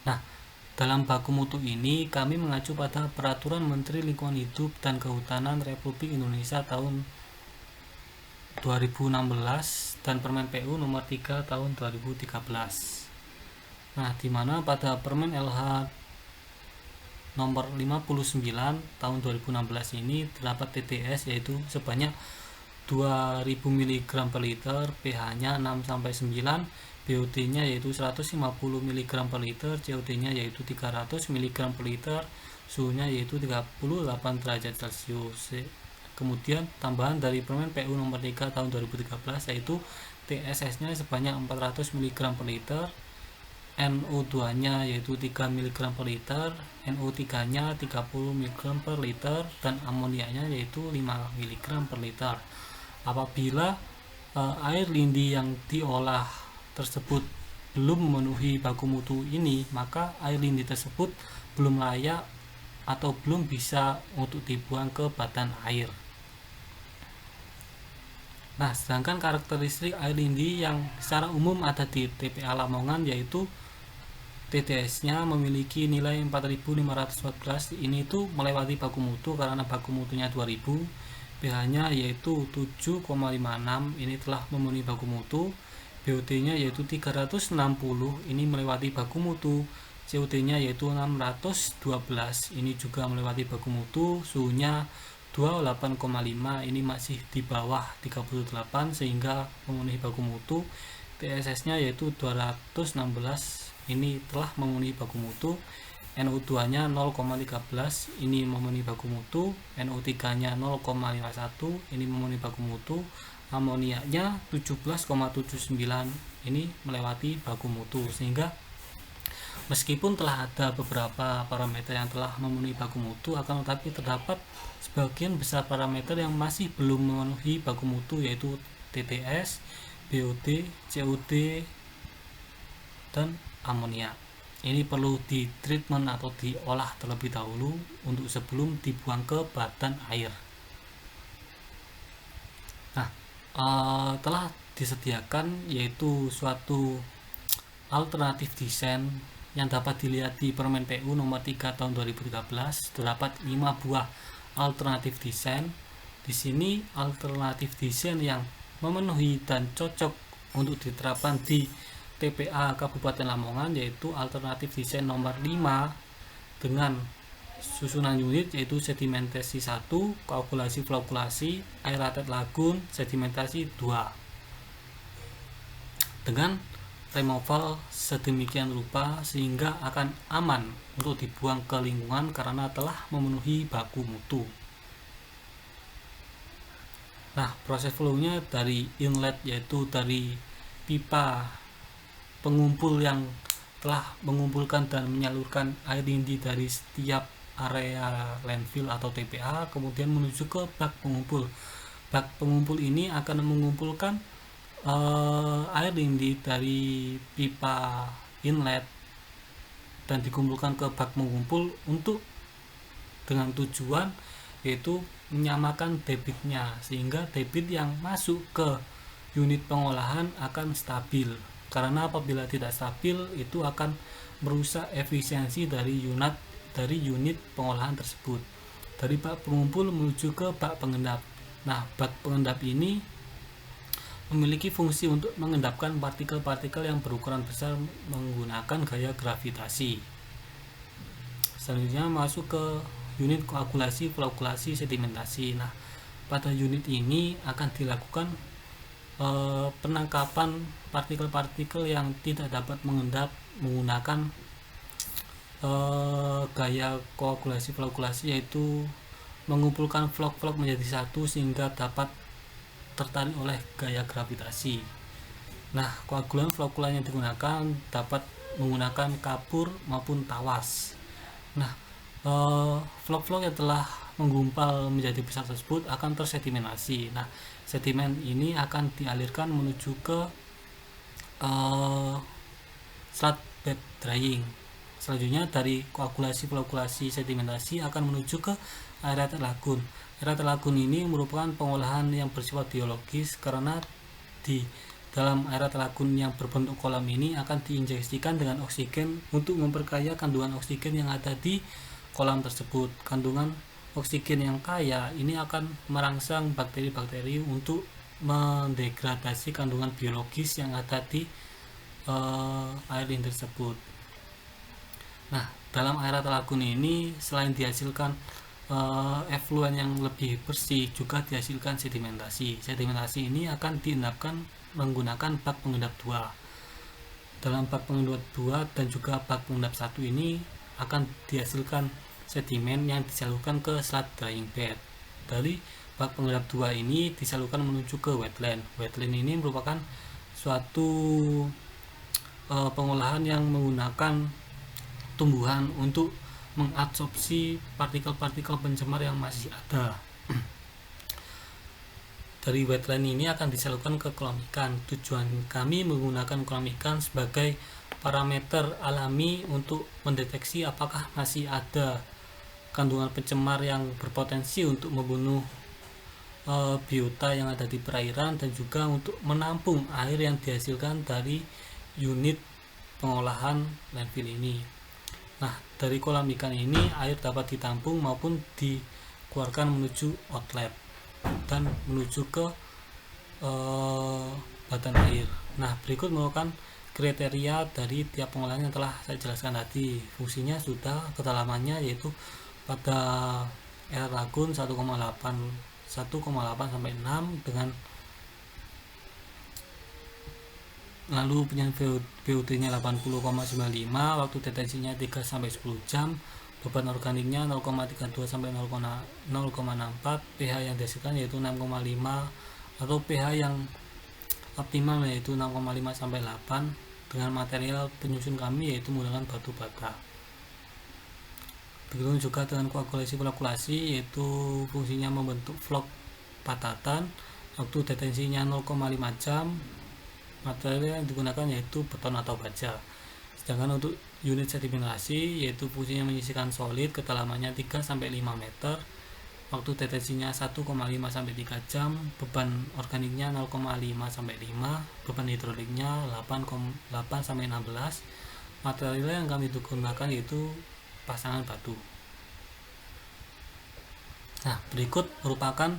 Nah, dalam baku mutu ini kami mengacu pada Peraturan Menteri Lingkungan Hidup dan Kehutanan Republik Indonesia tahun 2016 dan Permen PU nomor 3 tahun 2013. Nah, di mana pada Permen LH nomor 59 tahun 2016 ini terdapat TTS yaitu sebanyak 2000 mg per liter, pH-nya 6-9, BOD-nya yaitu 150 mg per liter, COD-nya yaitu 300 mg per liter, suhunya yaitu 38 derajat Celcius. Kemudian tambahan dari Permen PU nomor 3 tahun 2013 yaitu TSS-nya sebanyak 400 mg per liter, NO2-nya yaitu 3 mg per liter, NO3-nya 30 mg per liter, dan amoniaknya yaitu 5 mg per liter. Apabila air lindi yang diolah tersebut belum memenuhi baku mutu ini, maka air lindi tersebut belum layak atau belum bisa untuk dibuang ke badan air. Nah, sedangkan karakteristik air lindi yang secara umum ada di TPA Lamongan yaitu TTS-nya memiliki nilai 4514, ini itu melewati baku mutu karena baku mutunya 2000, pH-nya yaitu 7,56, ini telah memenuhi baku mutu, BOD-nya yaitu 360, ini melewati baku mutu, COD-nya yaitu 612, ini juga melewati baku mutu, suhunya 28,5, ini masih di bawah 38 sehingga memenuhi baku mutu, TSS-nya yaitu 216, ini telah memenuhi baku mutu, NO2-nya 0,13, ini memenuhi baku mutu, NO3-nya 0,51, ini memenuhi baku mutu, amoniaknya 17,79, ini melewati baku mutu, sehingga meskipun telah ada beberapa parameter yang telah memenuhi baku mutu, akan tetapi terdapat sebagian besar parameter yang masih belum memenuhi baku mutu yaitu TTS, BOD, COD, dan amoniak. Ini perlu di treatment atau diolah terlebih dahulu untuk sebelum dibuang ke badan air. Nah, telah disediakan yaitu suatu alternatif desain yang dapat dilihat di Permen PU nomor 3 tahun 2013, terdapat 5 buah alternatif desain. Di sini alternatif desain yang memenuhi dan cocok untuk diterapkan di TPA Kabupaten Lamongan yaitu alternatif desain nomor 5 dengan susunan unit yaitu sedimentasi 1, koagulasi flockulasi, aerated lagoon, sedimentasi 2 dengan removal sedemikian rupa sehingga akan aman untuk dibuang ke lingkungan karena telah memenuhi baku mutu. Nah, proses flow-nya dari inlet yaitu dari pipa pengumpul yang telah mengumpulkan dan menyalurkan air lindi dari setiap area landfill atau TPA kemudian menuju ke bak pengumpul. Bak pengumpul ini akan mengumpulkan air lindi dari pipa inlet dan dikumpulkan ke bak pengumpul untuk dengan tujuan yaitu menyamakan debitnya sehingga debit yang masuk ke unit pengolahan akan stabil. Karena apabila tidak stabil itu akan merusak efisiensi dari unit pengolahan tersebut. Dari bak pengumpul menuju ke bak pengendap. Nah, bak pengendap ini memiliki fungsi untuk mengendapkan partikel-partikel yang berukuran besar menggunakan gaya gravitasi. Selanjutnya masuk ke unit koagulasi, flokkulasi, sedimentasi. Nah, pada unit ini akan dilakukan penangkapan partikel-partikel yang tidak dapat mengendap menggunakan gaya koagulasi, flokkulasi, yaitu mengumpulkan flok-flok menjadi satu sehingga dapat tertarik oleh gaya gravitasi. Nah, koagulan flokulan yang digunakan dapat menggunakan kapur maupun tawas. Nah, flok-flok yang telah menggumpal menjadi besar tersebut akan tersedimentasi. Nah, sedimen ini akan dialirkan menuju ke slat bed drying. Selanjutnya dari koagulasi, flokkulasi, sedimentasi akan menuju ke aerated lagoon. Aerated lagoon ini merupakan pengolahan yang bersifat biologis karena di dalam aerated lagoon yang berbentuk kolam ini akan diinjeksikan dengan oksigen untuk memperkaya kandungan oksigen yang ada di kolam tersebut. Kandungan oksigen yang kaya ini akan merangsang bakteri-bakteri untuk mendegradasi kandungan biologis yang ada di air ini tersebut. Nah, dalam aerated lagoon ini selain dihasilkan efluent yang lebih bersih, juga dihasilkan sedimentasi. Sedimentasi ini akan diendapkan menggunakan bak pengendap 2. Dalam bak pengendap 2 dan juga bak pengendap 1 ini akan dihasilkan sedimen yang disalurkan ke slat drying bed. Dari bak pengendap 2 ini disalurkan menuju ke wetland. Wetland ini merupakan suatu pengolahan yang menggunakan tumbuhan untuk mengabsorpsi partikel-partikel pencemar yang masih ada. Dari wetland ini akan disalurkan ke kolam ikan. Tujuan kami menggunakan kolam ikan sebagai parameter alami untuk mendeteksi apakah masih ada kandungan pencemar yang berpotensi untuk membunuh biota yang ada di perairan, dan juga untuk menampung air yang dihasilkan dari unit pengolahan landfill ini. Nah, dari kolam ikan ini air dapat ditampung maupun dikeluarkan menuju outlet dan menuju ke badan air. Nah, berikut merupakan kriteria dari tiap pengolahan yang telah saya jelaskan tadi. Fungsinya sudah, kedalamannya yaitu pada air lagoon 1,8 sampai 6 dengan lalu penyediaan VOD-nya 80,95, waktu detensinya 3 sampai 10 jam, beban organiknya 0,32 sampai 0,64, pH yang dihasilkan yaitu 6,5 atau pH yang optimal yaitu 6,5 sampai 8, dengan material penyusun kami yaitu menggunakan batu bata. Begitu juga dengan koagulasi, flokkulasi, yaitu fungsinya membentuk flok patatan, waktu detensinya 0,5 jam, material yang digunakan yaitu beton atau baja. Sedangkan untuk unit sedimentasi yaitu fungsinya menyisihkan solid, kedalamannya 3 sampai 5 meter, waktu detensinya 1,5 sampai 3 jam, beban organiknya 0,5 sampai 5, beban hidroliknya 8 sampai 16. Material yang kami gunakan yaitu pasangan batu. Nah, berikut merupakan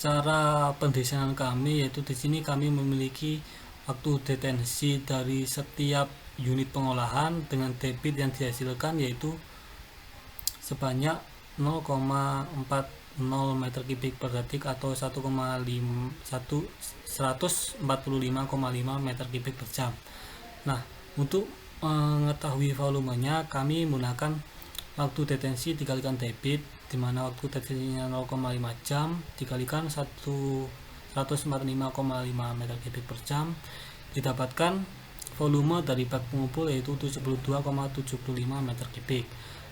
cara pendesainan kami, yaitu di sini kami memiliki waktu detensi dari setiap unit pengolahan dengan debit yang dihasilkan yaitu sebanyak 0,40 meter kubik per detik atau 145,5 meter kubik per jam. Nah, untuk mengetahui volumenya kami menggunakan waktu detensi dikalikan debit, di mana waktu detensinya 0,5 jam dikalikan 145,5 meter kubik per jam, didapatkan volume dari bak pengumpul yaitu 72,75 meter kubik.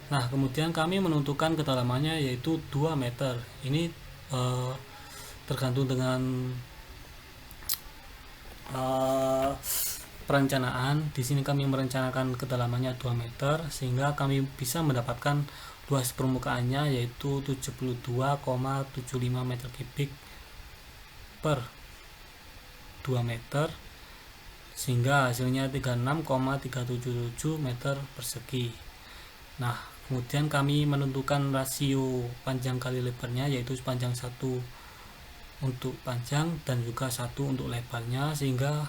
Nah, kemudian kami menentukan kedalamannya yaitu 2 meter. Ini tergantung dengan perencanaan. Di sini kami merencanakan kedalamannya 2 meter sehingga kami bisa mendapatkan luas permukaannya yaitu 72,75 meter kubik per 2 meter, sehingga hasilnya 36,377 meter persegi. Nah, kemudian kami menentukan rasio panjang kali lebarnya yaitu sepanjang 1 untuk panjang dan juga 1 untuk lebarnya, sehingga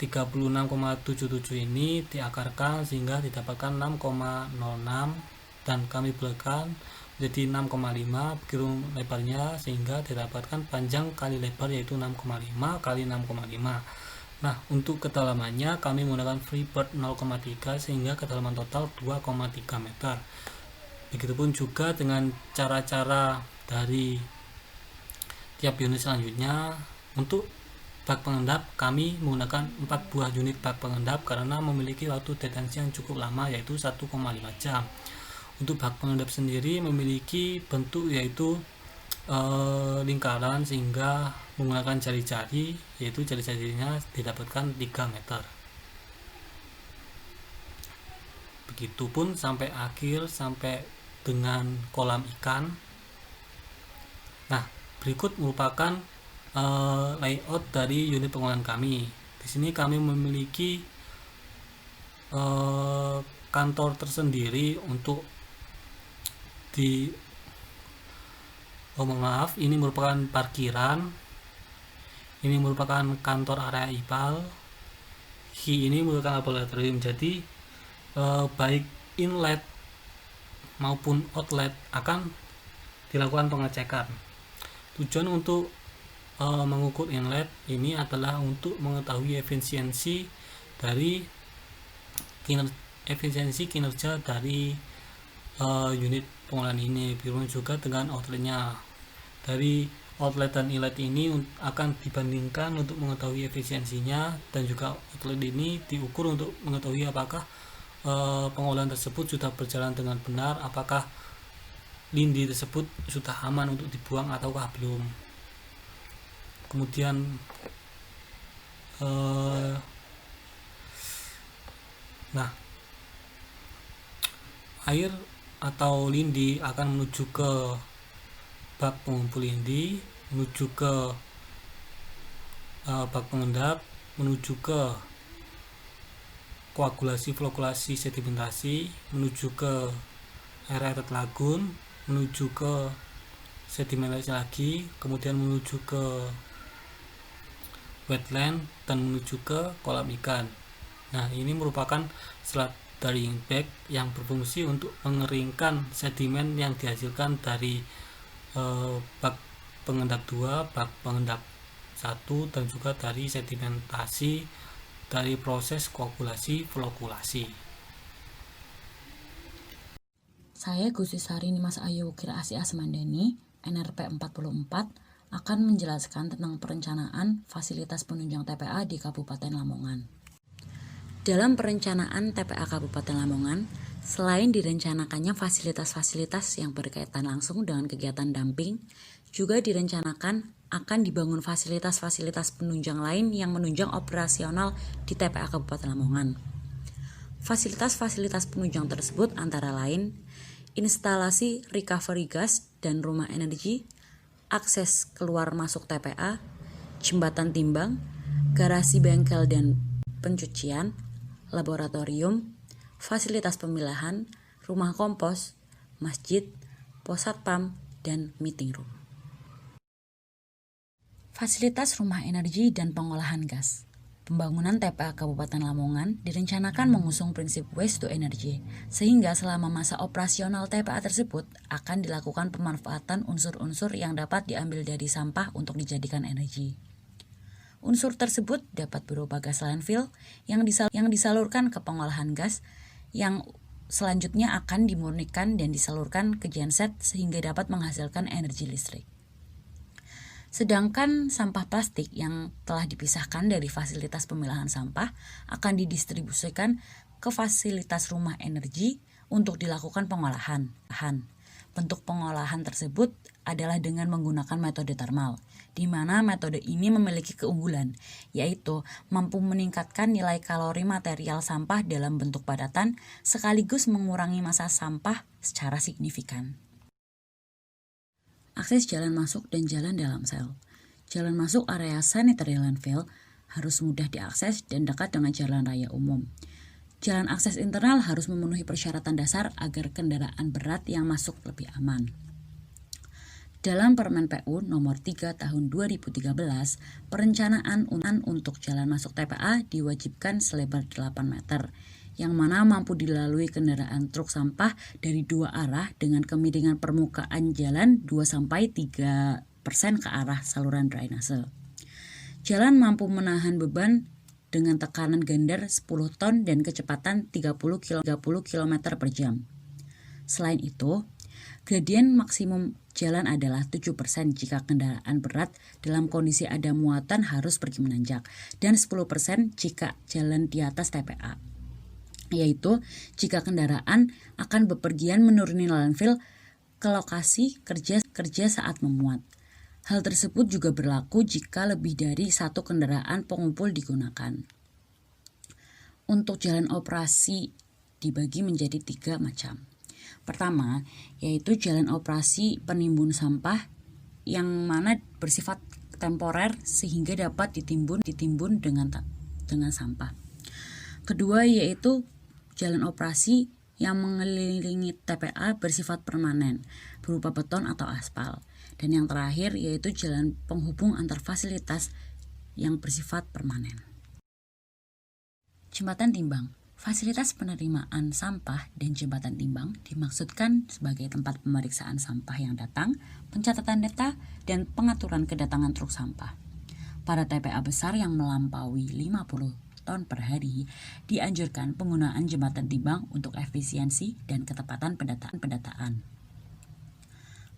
36,77 ini diakarkan sehingga didapatkan 6,06 dan kami bulatkan menjadi 6,5 begitu lebarnya, sehingga didapatkan panjang kali lebar yaitu 6,5 kali 6,5. Nah, untuk kedalamannya kami menggunakan freebird 0,3 sehingga kedalaman total 2,3 meter. Begitupun juga dengan cara-cara dari tiap unit selanjutnya. Untuk bak pengendap kami menggunakan 4 buah unit bak pengendap karena memiliki waktu detensi yang cukup lama yaitu 1,5 jam. Untuk bak pengendap sendiri memiliki bentuk yaitu lingkaran sehingga menggunakan jari-jari, yaitu jari-jarinya didapatkan 3 meter. Begitupun sampai akhir, sampai dengan kolam ikan. Nah, berikut merupakan layout dari unit pengolahan kami. Di sini kami memiliki kantor tersendiri untuk maaf, ini merupakan parkiran, ini merupakan kantor area IPAL, ini merupakan laboratorium. Jadi baik inlet maupun outlet akan dilakukan pengecekan. Tujuan untuk mengukur inlet ini adalah untuk mengetahui efisiensi kinerja dari unit pengolahan ini. Begitu juga dengan outletnya. Dari outlet dan inlet ini akan dibandingkan untuk mengetahui efisiensinya, dan juga outlet ini diukur untuk mengetahui apakah pengolahan tersebut sudah berjalan dengan benar, apakah lindi tersebut sudah aman untuk dibuang ataukah belum. Kemudian air atau lindi akan menuju ke bak pengumpul lindi, menuju ke bak pengendap, menuju ke koagulasi flokulasi sedimentasi, menuju ke air lagun, menuju ke sedimentasi lagi, kemudian menuju ke wetland, dan menuju ke kolam ikan. Nah, ini merupakan selat drying bag yang berfungsi untuk mengeringkan sedimen yang dihasilkan dari bak pengendap 2, bak pengendap 1, dan juga dari sedimentasi dari proses koagulasi flokulasi. Saya Gusti Sari Nimas Ayu Wukir Asih Asmandani, NRP 44, akan menjelaskan tentang perencanaan fasilitas penunjang TPA di Kabupaten Lamongan. Dalam perencanaan TPA Kabupaten Lamongan, selain direncanakannya fasilitas-fasilitas yang berkaitan langsung dengan kegiatan damping, juga direncanakan akan dibangun fasilitas-fasilitas penunjang lain yang menunjang operasional di TPA Kabupaten Lamongan. Fasilitas-fasilitas penunjang tersebut antara lain instalasi recovery gas dan rumah energi, akses keluar masuk TPA, jembatan timbang, garasi bengkel dan pencucian, laboratorium, fasilitas pemilahan, rumah kompos, masjid, pos satpam, dan meeting room. Fasilitas rumah energi dan pengolahan gas. Pembangunan TPA Kabupaten Lamongan direncanakan mengusung prinsip waste to energy, sehingga selama masa operasional TPA tersebut akan dilakukan pemanfaatan unsur-unsur yang dapat diambil dari sampah untuk dijadikan energi. Unsur tersebut dapat berupa gas landfill yang disalurkan ke pengolahan gas, yang selanjutnya akan dimurnikan dan disalurkan ke genset sehingga dapat menghasilkan energi listrik. Sedangkan sampah plastik yang telah dipisahkan dari fasilitas pemilahan sampah akan didistribusikan ke fasilitas rumah energi untuk dilakukan pengolahan. Bentuk pengolahan tersebut adalah dengan menggunakan metode thermal, di mana metode ini memiliki keunggulan, yaitu mampu meningkatkan nilai kalori material sampah dalam bentuk padatan sekaligus mengurangi massa sampah secara signifikan. Akses jalan masuk dan jalan dalam sel. Jalan masuk area sanitary landfill harus mudah diakses dan dekat dengan jalan raya umum. Jalan akses internal harus memenuhi persyaratan dasar agar kendaraan berat yang masuk lebih aman. Dalam Permen PU nomor 3 tahun 2013, perencanaan untuk jalan masuk TPA diwajibkan selebar 8 meter, yang mana mampu dilalui kendaraan truk sampah dari dua arah dengan kemiringan permukaan jalan 2-3% ke arah saluran drainase. Jalan mampu menahan beban dengan tekanan gandar 10 ton dan kecepatan 30 km per jam. Selain itu, gradien maksimum jalan adalah 7% jika kendaraan berat dalam kondisi ada muatan harus pergi menanjak, dan 10% jika jalan di atas TPA, yaitu jika kendaraan akan bepergian menuruni landfill ke lokasi kerja saat memuat. Hal tersebut juga berlaku jika lebih dari satu kendaraan pengumpul digunakan. Untuk jalan operasi dibagi menjadi 3 macam. Pertama, yaitu jalan operasi penimbun sampah yang mana bersifat temporer sehingga dapat ditimbun dengan sampah. Kedua, yaitu jalan operasi yang mengelilingi TPA bersifat permanen berupa beton atau aspal. Dan yang terakhir yaitu jalan penghubung antar fasilitas yang bersifat permanen. Jembatan timbang. Fasilitas penerimaan sampah dan jembatan timbang dimaksudkan sebagai tempat pemeriksaan sampah yang datang, pencatatan data, dan pengaturan kedatangan truk sampah. Pada TPA besar yang melampaui 50 ton per hari, dianjurkan penggunaan jembatan timbang untuk efisiensi dan ketepatan pendataan.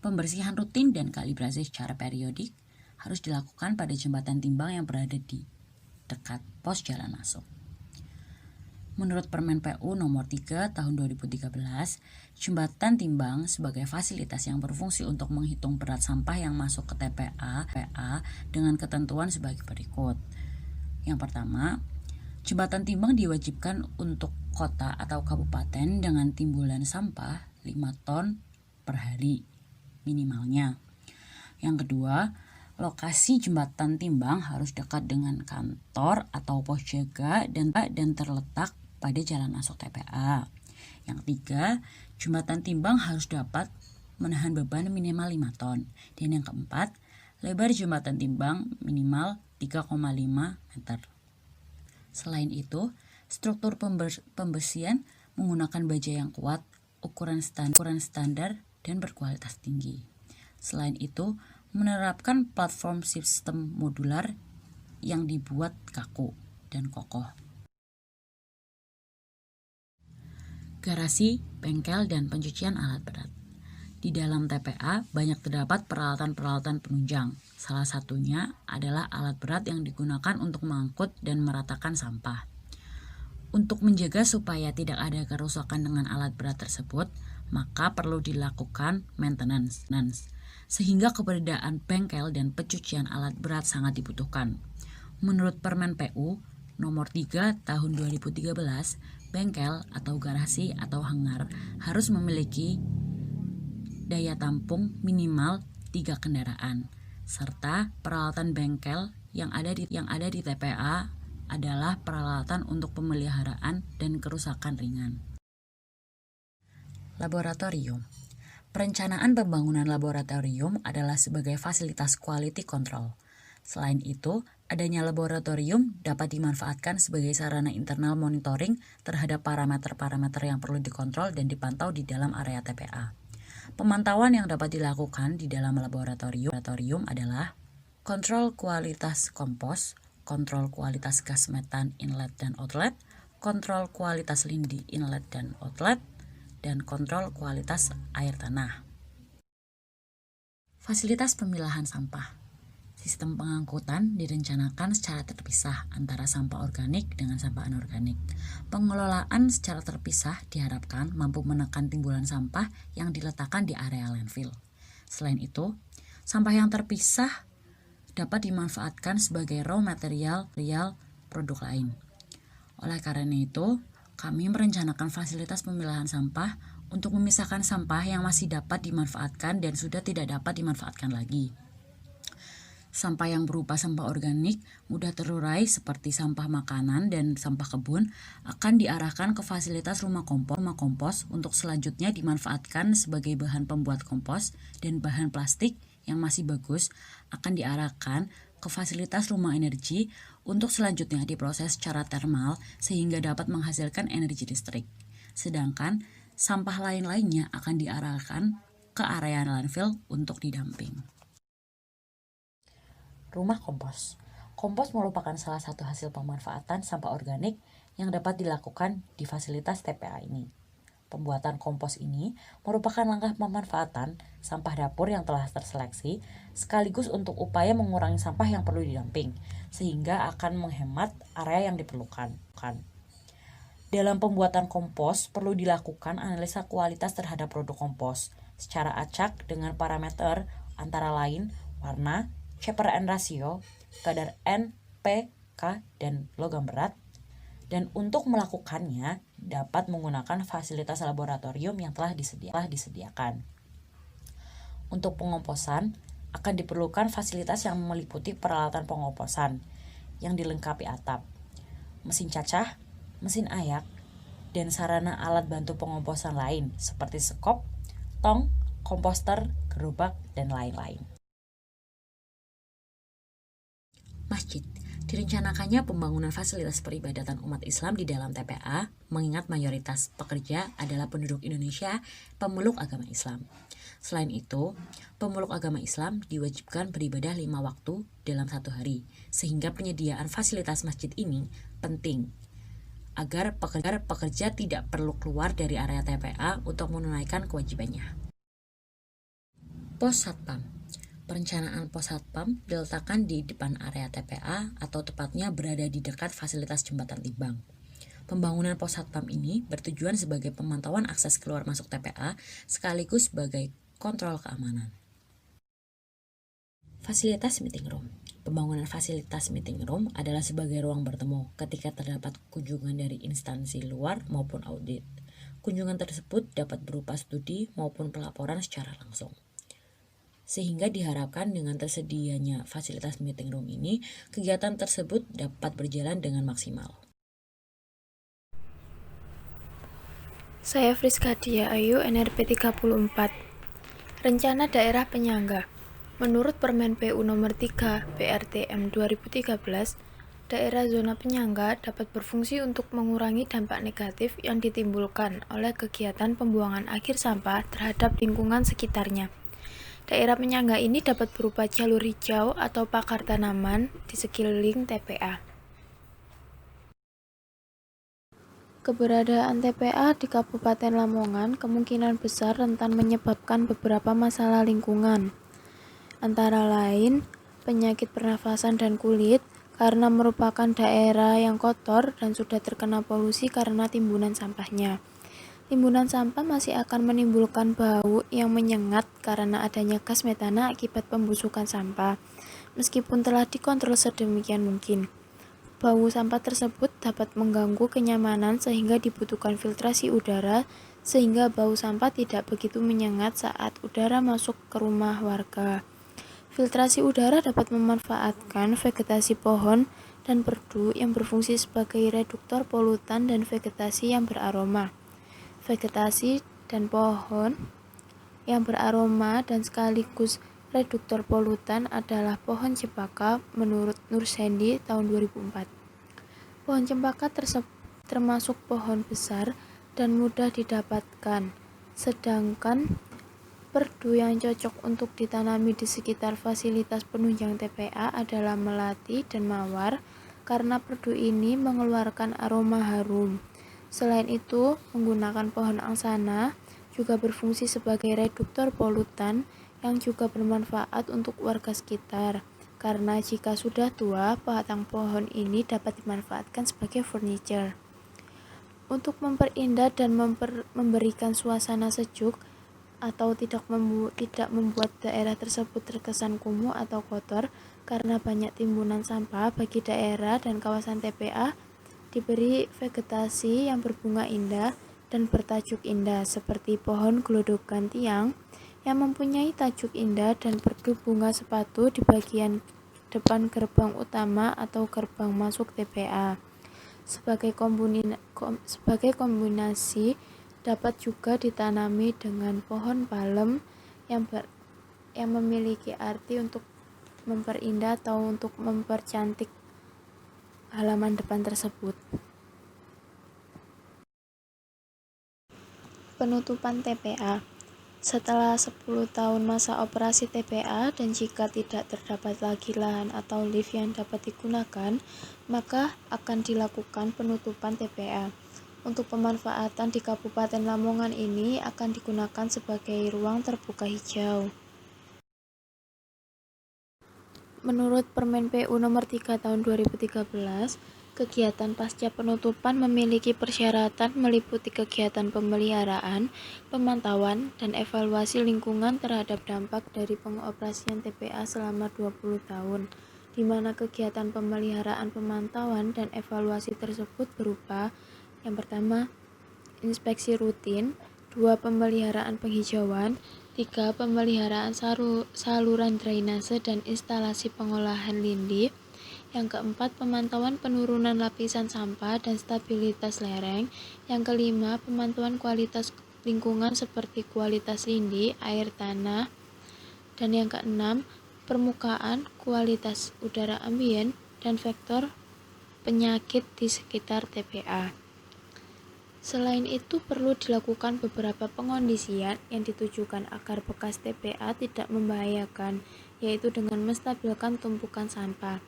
Pembersihan rutin dan kalibrasi secara periodik harus dilakukan pada jembatan timbang yang berada di dekat pos jalan masuk. Menurut Permen PU nomor 3 tahun 2013, jembatan timbang sebagai fasilitas yang berfungsi untuk menghitung berat sampah yang masuk ke TPA dengan ketentuan sebagai berikut. Yang pertama, jembatan timbang diwajibkan untuk kota atau kabupaten dengan timbulan sampah 5 ton per hari minimalnya. Yang kedua, lokasi jembatan timbang harus dekat dengan kantor atau pos jaga dan terletak pada jalan masuk TPA. Yang ketiga, jembatan timbang harus dapat menahan beban minimal 5 ton. Dan yang keempat, lebar jembatan timbang minimal 3,5 meter. Selain itu, struktur pembersihan menggunakan baja yang kuat, ukuran standar dan berkualitas tinggi. Selain itu, menerapkan platform sistem modular yang dibuat kaku dan kokoh. Garasi, bengkel, dan pencucian alat berat. Di dalam TPA banyak terdapat peralatan-peralatan penunjang. Salah satunya adalah alat berat yang digunakan untuk mengangkut dan meratakan sampah. Untuk menjaga supaya tidak ada kerusakan dengan alat berat tersebut, maka perlu dilakukan maintenance, sehingga keberadaan bengkel dan pencucian alat berat sangat dibutuhkan. Menurut Permen PU nomor 3 tahun 2013, bengkel atau garasi atau hangar harus memiliki daya tampung minimal 3 kendaraan, serta peralatan bengkel yang ada di TPA adalah peralatan untuk pemeliharaan dan kerusakan ringan. Laboratorium. Perencanaan pembangunan laboratorium adalah sebagai fasilitas quality control. Selain itu, adanya laboratorium dapat dimanfaatkan sebagai sarana internal monitoring terhadap parameter-parameter yang perlu dikontrol dan dipantau di dalam area TPA. Pemantauan yang dapat dilakukan di dalam laboratorium adalah kontrol kualitas kompos, kontrol kualitas gas metan inlet dan outlet, kontrol kualitas lindi inlet dan outlet, dan kontrol kualitas air tanah. Fasilitas pemilahan sampah. Sistem pengangkutan direncanakan secara terpisah antara sampah organik dengan sampah anorganik. Pengelolaan secara terpisah diharapkan mampu menekan timbulan sampah yang diletakkan di area landfill. Selain itu, sampah yang terpisah dapat dimanfaatkan sebagai raw material produk lain. Oleh karena itu, kami merencanakan fasilitas pemilahan sampah untuk memisahkan sampah yang masih dapat dimanfaatkan dan sudah tidak dapat dimanfaatkan lagi. Sampah yang berupa sampah organik mudah terurai seperti sampah makanan dan sampah kebun akan diarahkan ke fasilitas rumah kompos untuk selanjutnya dimanfaatkan sebagai bahan pembuat kompos dan bahan plastik yang masih bagus akan diarahkan ke fasilitas rumah energi untuk selanjutnya diproses secara termal sehingga dapat menghasilkan energi listrik. Sedangkan sampah lain-lainnya akan diarahkan ke area landfill untuk didamping. Rumah kompos. Kompos merupakan salah satu hasil pemanfaatan sampah organik yang dapat dilakukan di fasilitas TPA ini. Pembuatan kompos ini merupakan langkah pemanfaatan sampah dapur yang telah terseleksi sekaligus untuk upaya mengurangi sampah yang perlu didamping, sehingga akan menghemat area yang diperlukan. Dalam pembuatan kompos perlu dilakukan analisa kualitas terhadap produk kompos secara acak dengan parameter antara lain warna, C/N ratio, kadar N, P, K, dan logam berat. Dan untuk melakukannya dapat menggunakan fasilitas laboratorium yang telah disediakan. Untuk pengomposan akan diperlukan fasilitas yang meliputi peralatan pengomposan yang dilengkapi atap, mesin cacah, mesin ayak, dan sarana alat bantu pengomposan lain seperti sekop, tong, komposter, gerobak, dan lain-lain. Masjid. Direncanakannya pembangunan fasilitas peribadatan umat Islam di dalam TPA, mengingat mayoritas pekerja adalah penduduk Indonesia pemeluk agama Islam. Selain itu, pemeluk agama Islam diwajibkan beribadah 5 waktu dalam 1 hari, sehingga penyediaan fasilitas masjid ini penting, agar pekerja tidak perlu keluar dari area TPA untuk menunaikan kewajibannya. Pos Satpam. Perencanaan pos satpam diletakkan di depan area TPA atau tepatnya berada di dekat fasilitas jembatan timbang. Pembangunan pos satpam ini bertujuan sebagai pemantauan akses keluar masuk TPA sekaligus sebagai kontrol keamanan. Fasilitas meeting room. Pembangunan fasilitas meeting room adalah sebagai ruang bertemu ketika terdapat kunjungan dari instansi luar maupun audit. Kunjungan tersebut dapat berupa studi maupun pelaporan secara langsung. Sehingga diharapkan dengan tersedianya fasilitas meeting room ini, kegiatan tersebut dapat berjalan dengan maksimal. Saya Friska Dia Ayu, NRP 34. Rencana Daerah Penyangga. Menurut Permen PU Nomor 3 PRTM 2013, daerah zona penyangga dapat berfungsi untuk mengurangi dampak negatif yang ditimbulkan oleh kegiatan pembuangan akhir sampah terhadap lingkungan sekitarnya. Daerah penyangga ini dapat berupa jalur hijau atau pagar tanaman di sekeliling TPA. Keberadaan TPA di Kabupaten Lamongan kemungkinan besar rentan menyebabkan beberapa masalah lingkungan, antara lain penyakit pernafasan dan kulit karena merupakan daerah yang kotor dan sudah terkena polusi karena timbunan sampahnya. Timbunan sampah masih akan menimbulkan bau yang menyengat karena adanya gas metana akibat pembusukan sampah, meskipun telah dikontrol sedemikian mungkin. Bau sampah tersebut dapat mengganggu kenyamanan sehingga dibutuhkan filtrasi udara sehingga bau sampah tidak begitu menyengat saat udara masuk ke rumah warga. Filtrasi udara dapat memanfaatkan vegetasi pohon dan perdu yang berfungsi sebagai reduktor polutan dan vegetasi yang beraroma. Vegetasi dan pohon yang beraroma dan sekaligus reduktor polutan adalah pohon cempaka menurut Nur Sendi tahun 2004. Pohon cempaka termasuk pohon besar dan mudah didapatkan, sedangkan perdu yang cocok untuk ditanami di sekitar fasilitas penunjang TPA adalah melati dan mawar karena perdu ini mengeluarkan aroma harum. Selain itu, menggunakan pohon angsana juga berfungsi sebagai reduktor polutan yang juga bermanfaat untuk warga sekitar, karena jika sudah tua, batang pohon ini dapat dimanfaatkan sebagai furniture. Untuk memperindah dan memberikan suasana sejuk atau tidak membuat daerah tersebut terkesan kumuh atau kotor karena banyak timbunan sampah, bagi daerah dan kawasan TPA diberi vegetasi yang berbunga indah dan bertajuk indah seperti pohon gelodokan tiang yang mempunyai tajuk indah dan perdu bunga sepatu di bagian depan gerbang utama atau gerbang masuk TPA. Sebagai kombinasi dapat juga ditanami dengan pohon palem yang memiliki arti untuk memperindah atau untuk mempercantik halaman depan tersebut. Penutupan TPA. Setelah 10 tahun masa operasi TPA dan jika tidak terdapat lagi lahan atau lift yang dapat digunakan, maka akan dilakukan penutupan TPA. Untuk pemanfaatan di Kabupaten Lamongan ini akan digunakan sebagai ruang terbuka hijau. Menurut Permen PU Nomor 3 Tahun 2013, kegiatan pasca penutupan memiliki persyaratan meliputi kegiatan pemeliharaan, pemantauan, dan evaluasi lingkungan terhadap dampak dari pengoperasian TPA selama 20 tahun, di mana kegiatan pemeliharaan, pemantauan, dan evaluasi tersebut berupa: yang pertama, inspeksi rutin; 2. Pemeliharaan penghijauan; 3. Pemeliharaan saluran drainase dan instalasi pengolahan lindi; yang keempat, pemantauan penurunan lapisan sampah dan stabilitas lereng; yang kelima, pemantauan kualitas lingkungan seperti kualitas lindi, air tanah; dan yang keenam, permukaan, kualitas udara ambien, dan faktor penyakit di sekitar TPA. Selain itu, perlu dilakukan beberapa pengondisian yang ditujukan agar bekas TPA tidak membahayakan, yaitu dengan menstabilkan tumpukan sampah.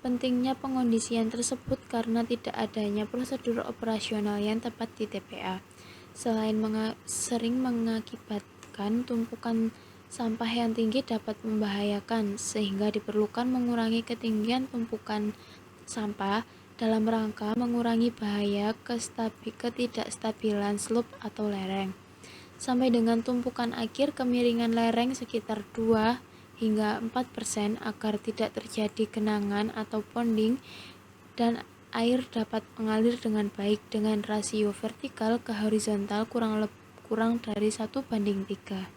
Pentingnya pengondisian tersebut karena tidak adanya prosedur operasional yang tepat di TPA, selain sering mengakibatkan tumpukan sampah yang tinggi dapat membahayakan, sehingga diperlukan mengurangi ketinggian tumpukan sampah dalam rangka mengurangi bahaya ketidakstabilan slope atau lereng, sampai dengan tumpukan akhir kemiringan lereng sekitar 2 hingga 4% agar tidak terjadi genangan atau ponding dan air dapat mengalir dengan baik dengan rasio vertikal ke horizontal kurang dari 1:3.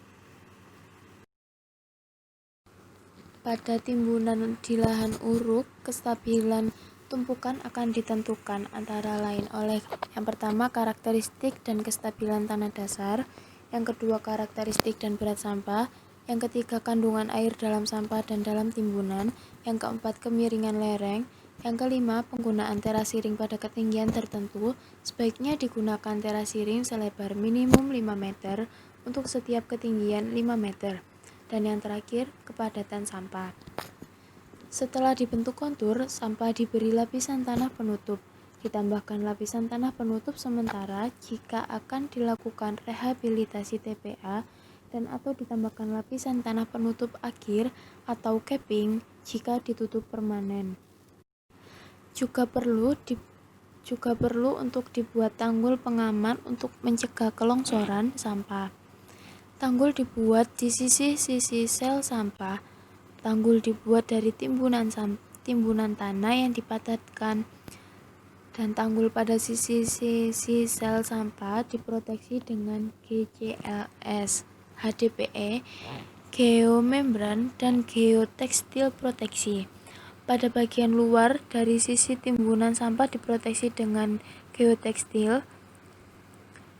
Pada timbunan di lahan uruk, kestabilan tumpukan akan ditentukan antara lain oleh: yang pertama, karakteristik dan kestabilan tanah dasar; yang kedua, karakteristik dan berat sampah; yang ketiga, kandungan air dalam sampah dan dalam timbunan; yang keempat, kemiringan lereng; yang kelima, penggunaan terasiring pada ketinggian tertentu. Sebaiknya digunakan terasiring selebar minimum 5 meter untuk setiap ketinggian 5 meter. Dan yang terakhir, kepadatan sampah. Setelah dibentuk kontur, sampah diberi lapisan tanah penutup. Ditambahkan lapisan tanah penutup sementara jika akan dilakukan rehabilitasi TPA, dan atau ditambahkan lapisan tanah penutup akhir atau capping jika ditutup permanen. Juga perlu untuk dibuat tanggul pengaman untuk mencegah kelongsoran sampah. Tanggul dibuat di sisi-sisi sel sampah. Tanggul dibuat dari timbunan tanah yang dipadatkan, dan tanggul pada sisi-sisi sel sampah diproteksi dengan GCLS, HDPE, geomembran, dan geotekstil proteksi. Pada bagian luar dari sisi timbunan sampah diproteksi dengan geotekstil,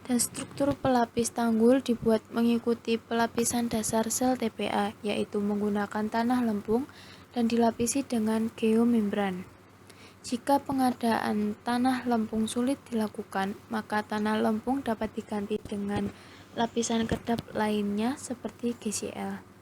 dan struktur pelapis tanggul dibuat mengikuti pelapisan dasar sel TPA, yaitu menggunakan tanah lempung dan dilapisi dengan geomembran. Jika pengadaan tanah lempung sulit dilakukan, maka tanah lempung dapat diganti dengan lapisan kedap lainnya seperti GCL.